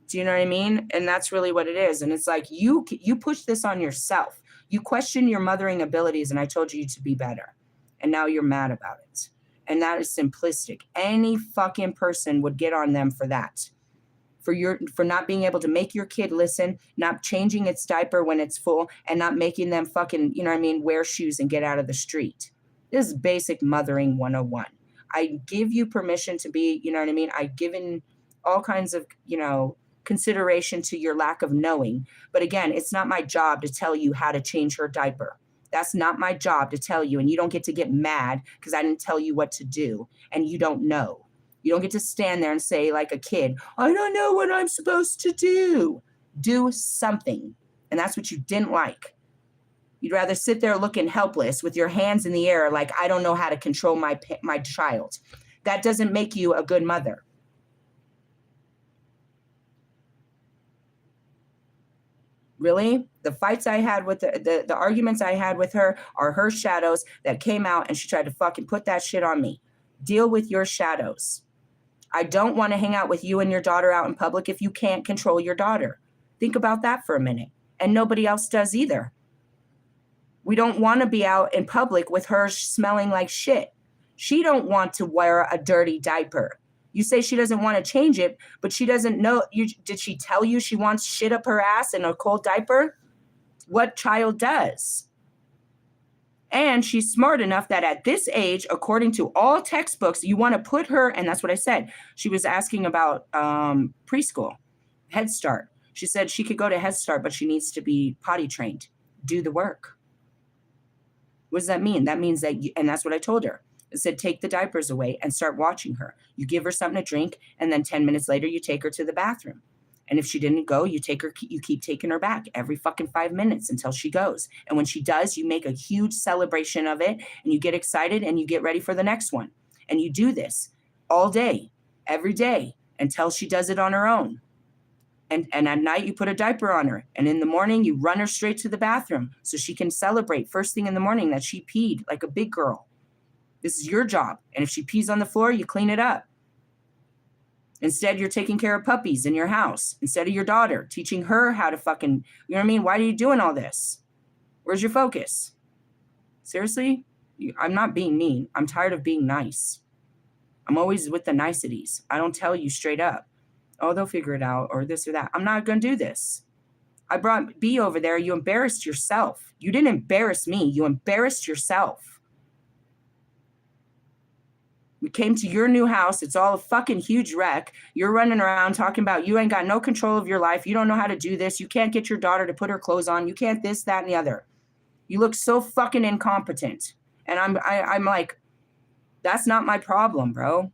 Do you know what I mean? And that's really what it is. And it's like you push this on yourself. You question your mothering abilities, and I told you to be better. And now you're mad about it. And that is simplistic. Any fucking person would get on them for that. For not being able to make your kid listen, not changing its diaper when it's full, and not making them fucking, wear shoes and get out of the street. This is basic mothering 101. I give you permission to be, I've given all kinds of, consideration to your lack of knowing. But again, it's not my job to tell you how to change her diaper. That's not my job to tell you. And you don't get to get mad because I didn't tell you what to do. And you don't know. You don't get to stand there and say like a kid, I don't know what I'm supposed to do. Do something. And that's what you didn't like. You'd rather sit there looking helpless with your hands in the air like I don't know how to control my child. That doesn't make you a good mother. Really? The fights I had with the arguments I had with her are her shadows that came out, and she tried to fucking put that shit on me. Deal with your shadows. I don't want to hang out with you and your daughter out in public if you can't control your daughter. Think about that for a minute. And nobody else does either. We don't want to be out in public with her smelling like shit. She don't want to wear a dirty diaper. You say she doesn't want to change it, but she doesn't know. Did she tell you she wants shit up her ass in a cold diaper? What child does? And she's smart enough that at this age, according to all textbooks, you want to put her, and that's what I said. She was asking about preschool, Head Start. She said she could go to Head Start, but she needs to be potty trained. Do the work. What does that mean? That means that, and that's what I told her. I said, take the diapers away and start watching her. You give her something to drink, and then 10 minutes later, you take her to the bathroom. And if she didn't go, you keep taking her back every fucking 5 minutes until she goes. And when she does, you make a huge celebration of it, and you get excited, and you get ready for the next one. And you do this all day, every day, until she does it on her own. And at night, you put a diaper on her. And in the morning, you run her straight to the bathroom so she can celebrate first thing in the morning that she peed like a big girl. This is your job. And if she pees on the floor, you clean it up. Instead, you're taking care of puppies in your house. Instead of your daughter, teaching her how to fucking, you know what I mean? Why are you doing all this? Where's your focus? Seriously? I'm not being mean. I'm tired of being nice. I'm always with the niceties. I don't tell you straight up, oh, they'll figure it out, or this or that. I'm not going to do this. I brought B over there. You embarrassed yourself. You didn't embarrass me. You embarrassed yourself. We came to your new house. It's all a fucking huge wreck. You're running around talking about you ain't got no control of your life. You don't know how to do this. You can't get your daughter to put her clothes on. You can't this, that, and the other. You look so fucking incompetent. And I'm like, that's not my problem, bro.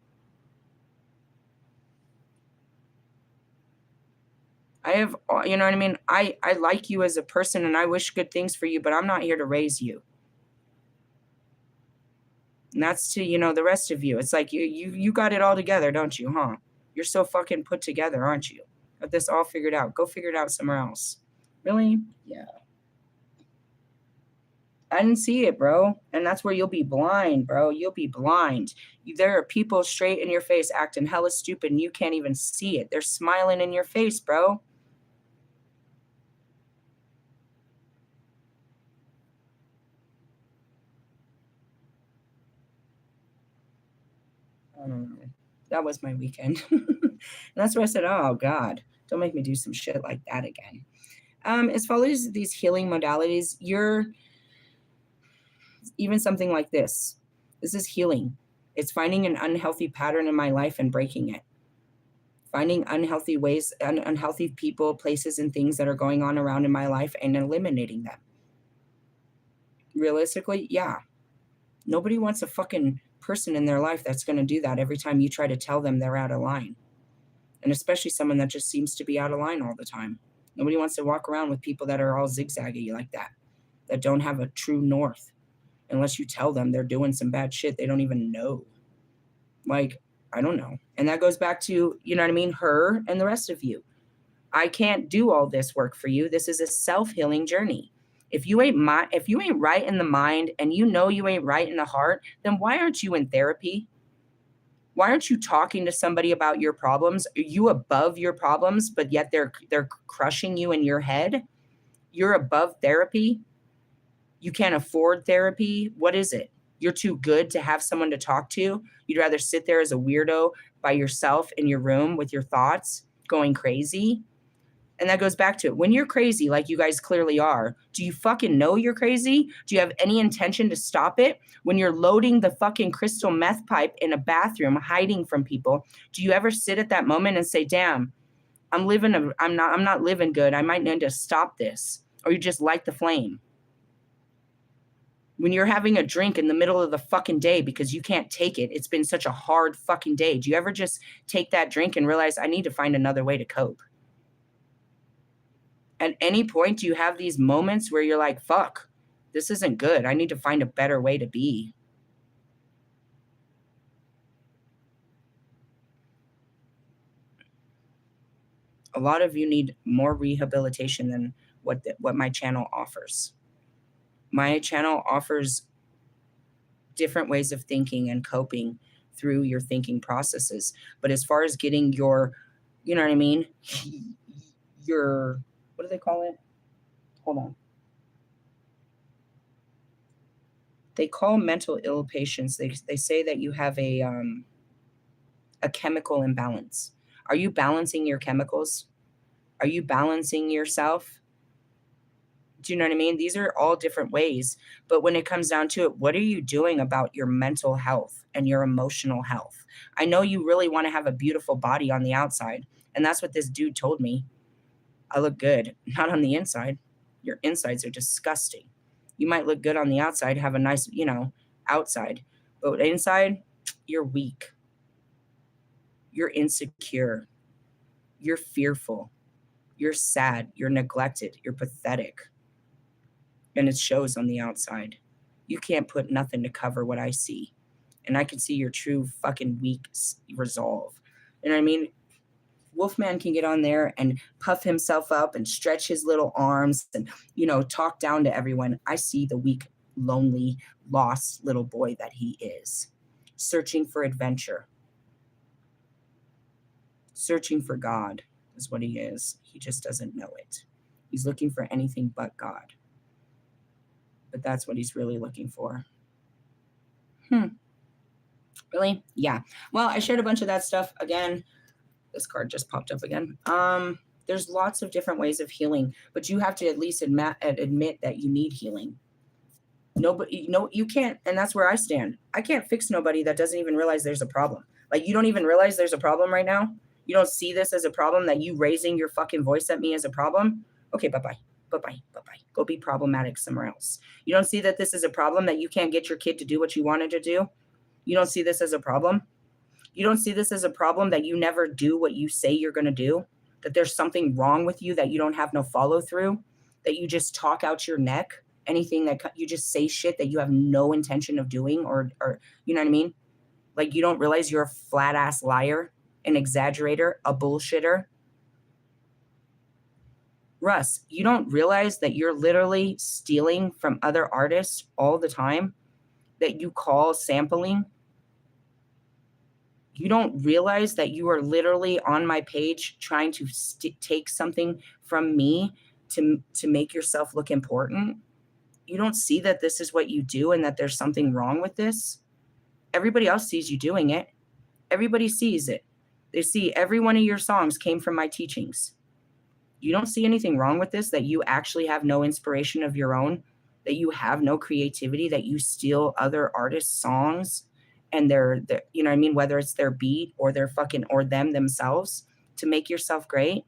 I have, you know what I mean? I like you as a person and I wish good things for you, but I'm not here to raise you. And that's to, you know, the rest of you. It's like you got it all together, don't you, huh? You're so fucking put together, aren't you? Got this all figured out. Go figure it out somewhere else. Really? Yeah. I didn't see it, bro. And that's where you'll be blind, bro. You'll be blind. There are people straight in your face acting hella stupid and you can't even see it. They're smiling in your face, bro. I don't know. That was my weekend. And that's where I said, oh, God, don't make me do some shit like that again. As far as these healing modalities, you're even something like this. This is healing. It's finding an unhealthy pattern in my life and breaking it. Finding unhealthy ways, unhealthy people, places, and things that are going on around in my life and eliminating them. Realistically, yeah. Nobody wants a fucking person in their life that's going to do that every time you try to tell them they're out of line. And especially someone that just seems to be out of line all the time. Nobody wants to walk around with people that are all zigzaggy like that don't have a true north. Unless you tell them they're doing some bad shit they don't even know. Like, I don't know. And that goes back to, you know what I mean, her and the rest of you. I can't do all this work for you. This is a self-healing journey. If you ain't right in the mind and you know you ain't right in the heart, then why aren't you in therapy? Why aren't you talking to somebody about your problems? Are you above your problems, but yet they're crushing you in your head? You're above therapy? You can't afford therapy? What is it? You're too good to have someone to talk to? You'd rather sit there as a weirdo by yourself in your room with your thoughts going crazy? And that goes back to it. When you're crazy, like you guys clearly are, do you fucking know you're crazy? Do you have any intention to stop it? When you're loading the fucking crystal meth pipe in a bathroom, hiding from people, do you ever sit at that moment and say, damn, I'm not living good. I might need to stop this. Or you just light the flame. When you're having a drink in the middle of the fucking day because you can't take it, it's been such a hard fucking day. Do you ever just take that drink and realize I need to find another way to cope? At any point, do you have these moments where you're like, fuck, this isn't good. I need to find a better way to be. A lot of you need more rehabilitation than what my channel offers. My channel offers different ways of thinking and coping through your thinking processes. But as far as getting your, you know what I mean? Your, what do they call it? Hold on. They call mental ill patients. They say that you have a chemical imbalance. Are you balancing your chemicals? Are you balancing yourself? Do you know what I mean? These are all different ways. But when it comes down to it, what are you doing about your mental health and your emotional health? I know you really want to have a beautiful body on the outside. And that's what this dude told me. I look good, not on the inside. Your insides are disgusting. You might look good on the outside, have a nice, outside. But inside, you're weak. You're insecure. You're fearful. You're sad. You're neglected. You're pathetic. And it shows on the outside. You can't put nothing to cover what I see. And I can see your true fucking weak resolve. You know what I mean? Wolfman can get on there and puff himself up and stretch his little arms and, talk down to everyone. I see the weak, lonely, lost little boy that he is, searching for adventure, searching for God is what he is. He just doesn't know it. He's looking for anything but God. But that's what he's really looking for. Really? Yeah. Well, I shared a bunch of that stuff. Again, this card just popped up again. There's lots of different ways of healing, but you have to at least admit that you need healing. Nobody, no, you can't, and that's where I stand. I can't fix nobody that doesn't even realize there's a problem. Like, you don't even realize there's a problem right now. You don't see this as a problem, that you raising your fucking voice at me as a problem. Okay, bye-bye. Bye-bye. Bye-bye. Go be problematic somewhere else. You don't see that this is a problem, that you can't get your kid to do what you wanted to do. You don't see this as a problem. You don't see this as a problem, that you never do what you say you're going to do, that there's something wrong with you, that you don't have no follow through, that you just talk out your neck, anything that you just say shit that you have no intention of doing, or you know what I mean? Like, you don't realize you're a flat ass liar, an exaggerator, a bullshitter. Russ, you don't realize that you're literally stealing from other artists all the time, that you call sampling? You don't realize that you are literally on my page trying to take something from me to make yourself look important? You don't see that this is what you do and that there's something wrong with this? Everybody else sees you doing it. Everybody sees it. They see every one of your songs came from my teachings. You don't see anything wrong with this, that you actually have no inspiration of your own, that you have no creativity, that you steal other artists' songs and their you know what I mean, whether it's their beat or their fucking, or them themselves, to make yourself great.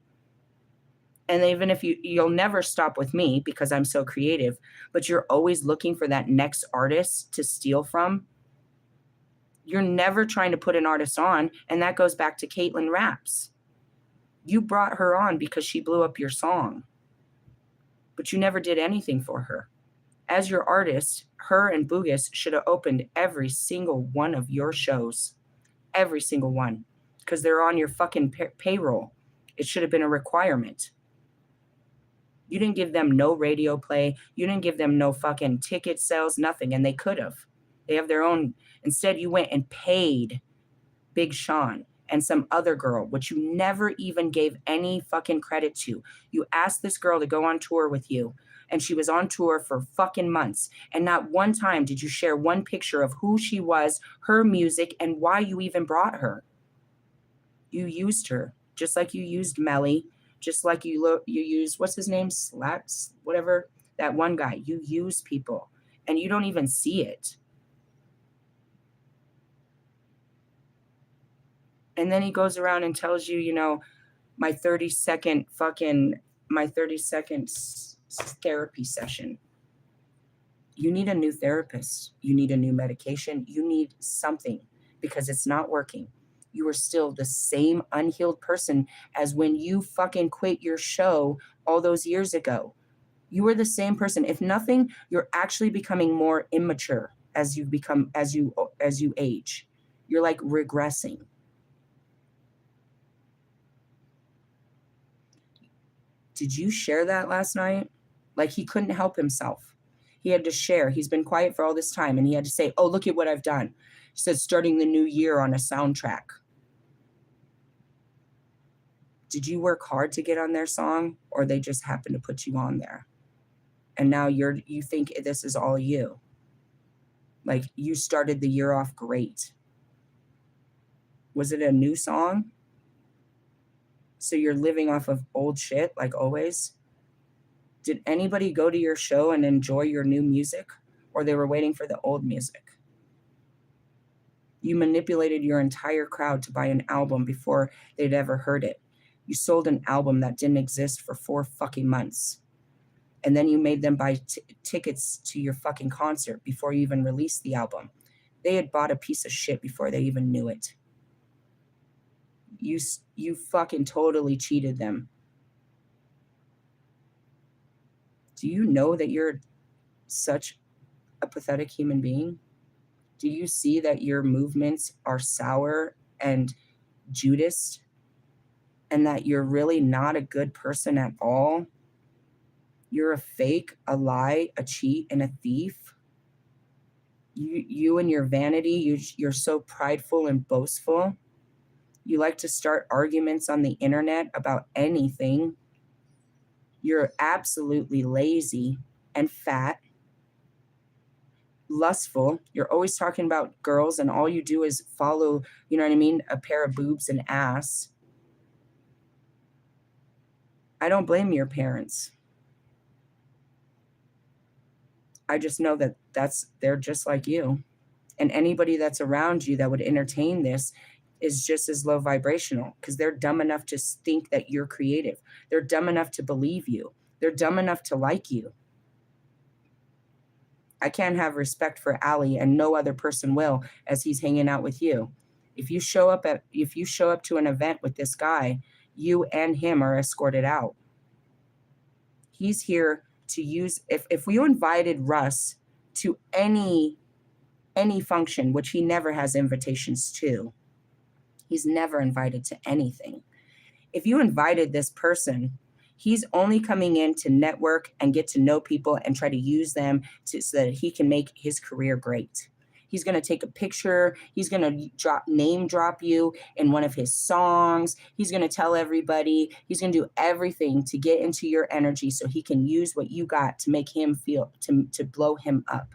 And even if you'll never stop with me because I'm so creative, but you're always looking for that next artist to steal from. You're never trying to put an artist on, and that goes back to Caitlin Raps. You brought her on because she blew up your song, but you never did anything for her. As your artist, her and Boogus should have opened every single one of your shows. Every single one. Because they're on your fucking payroll. It should have been a requirement. You didn't give them no radio play. You didn't give them no fucking ticket sales, nothing. And they could have. They have their own. Instead, you went and paid Big Sean and some other girl, which you never even gave any fucking credit to. You asked this girl to go on tour with you, and she was on tour for fucking months. And not one time did you share one picture of who she was, her music, and why you even brought her. You used her, just like you used Melly, just like you used, what's his name? Slats, whatever, that one guy. You use people, and you don't even see it. And then he goes around and tells you, my 30-second therapy session. You need a new therapist. You need a new medication. You need something, because it's not working. You are still the same unhealed person as when you fucking quit your show all those years ago. You were the same person. If nothing, you're actually becoming more immature as you age. You're like regressing. Did you share that last night? Like, he couldn't help himself. He had to share. He's been quiet for all this time, and he had to say, oh, look at what I've done. He said, starting the new year on a soundtrack. Did you work hard to get on their song, or they just happened to put you on there? And now you think this is all you. Like, you started the year off great. Was it a new song? So you're living off of old shit, like always? Did anybody go to your show and enjoy your new music? Or they were waiting for the old music? You manipulated your entire crowd to buy an album before they'd ever heard it. You sold an album that didn't exist for 4 fucking months. And then you made them buy tickets to your fucking concert before you even released the album. They had bought a piece of shit before they even knew it. You fucking totally cheated them. Do you know that you're such a pathetic human being? Do you see that your movements are sour and Judas, and that you're really not a good person at all? You're a fake, a lie, a cheat, and a thief. You and your vanity, you're so prideful and boastful. You like to start arguments on the internet about anything. You're absolutely lazy and fat, lustful. You're always talking about girls, and all you do is follow, you know what I mean, a pair of boobs and ass. I don't blame your parents. I just know that they're just like you. And anybody that's around you that would entertain this is just as low vibrational, because they're dumb enough to think that you're creative. They're dumb enough to believe you. They're dumb enough to like you. I can't have respect for Ali, and no other person will, as he's hanging out with you. If you show up to an event with this guy, you and him are escorted out. He's here to use, if we invited Russ to any function, which he never has invitations to, he's never invited to anything. If you invited this person, he's only coming in to network and get to know people and try to use them so that he can make his career great. He's going to take a picture. He's going to name drop you in one of his songs. He's going to tell everybody. He's going to do everything to get into your energy so he can use what you got to make him feel, to blow him up.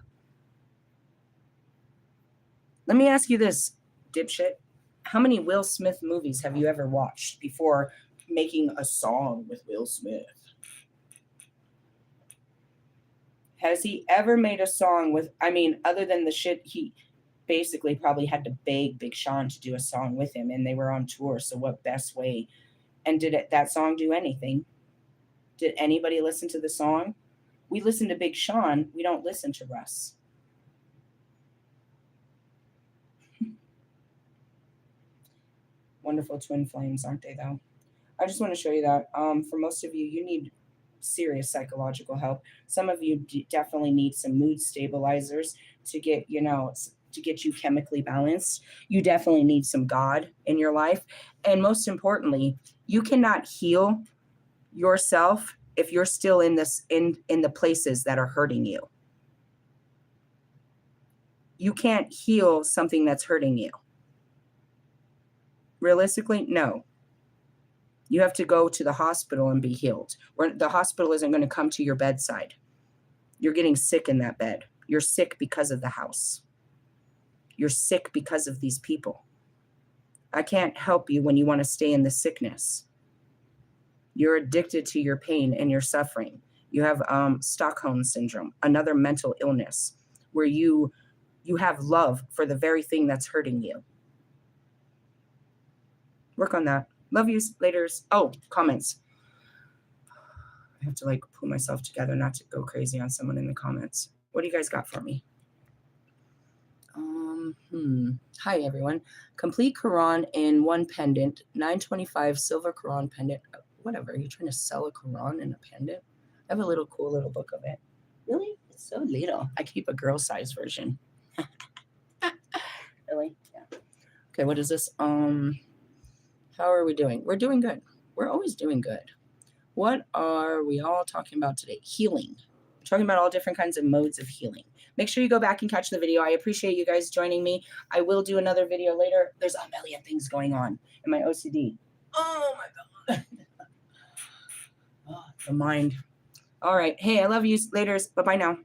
Let me ask you this, dipshit. How many Will Smith movies have you ever watched before making a song with Will Smith? Has he ever made a song with, other than the shit, he basically probably had to beg Big Sean to do a song with him, and they were on tour, so what best way? And did that song do anything? Did anybody listen to the song? We listen to Big Sean, we don't listen to Russ. Wonderful twin flames, aren't they, though? I just want to show you that for most of you, you need serious psychological help. Some of you definitely need some mood stabilizers to get, to get you chemically balanced. You definitely need some God in your life. And most importantly, you cannot heal yourself if you're still in the places that are hurting you. You can't heal something that's hurting you. Realistically, no. You have to go to the hospital and be healed. The hospital isn't going to come to your bedside. You're getting sick in that bed. You're sick because of the house. You're sick because of these people. I can't help you when you want to stay in the sickness. You're addicted to your pain and your suffering. You have Stockholm syndrome, another mental illness, where you have love for the very thing that's hurting you. Work on that. Love you, laters. Oh, comments. I have to pull myself together not to go crazy on someone in the comments. What do you guys got for me? Hi, everyone. Complete Quran in one pendant, 925 silver Quran pendant. Whatever, are you trying to sell a Quran in a pendant? I have a cool little book of it. Really? It's so little. I keep a girl size version. Really? Yeah. Okay, what is this? How are we doing? We're doing good. We're always doing good. What are we all talking about today? Healing. We're talking about all different kinds of modes of healing. Make sure you go back and catch the video. I appreciate you guys joining me. I will do another video later. There's a million things going on in my OCD. Oh my God. Oh, the mind. All right. Hey, I love you. Laters. Bye-bye now.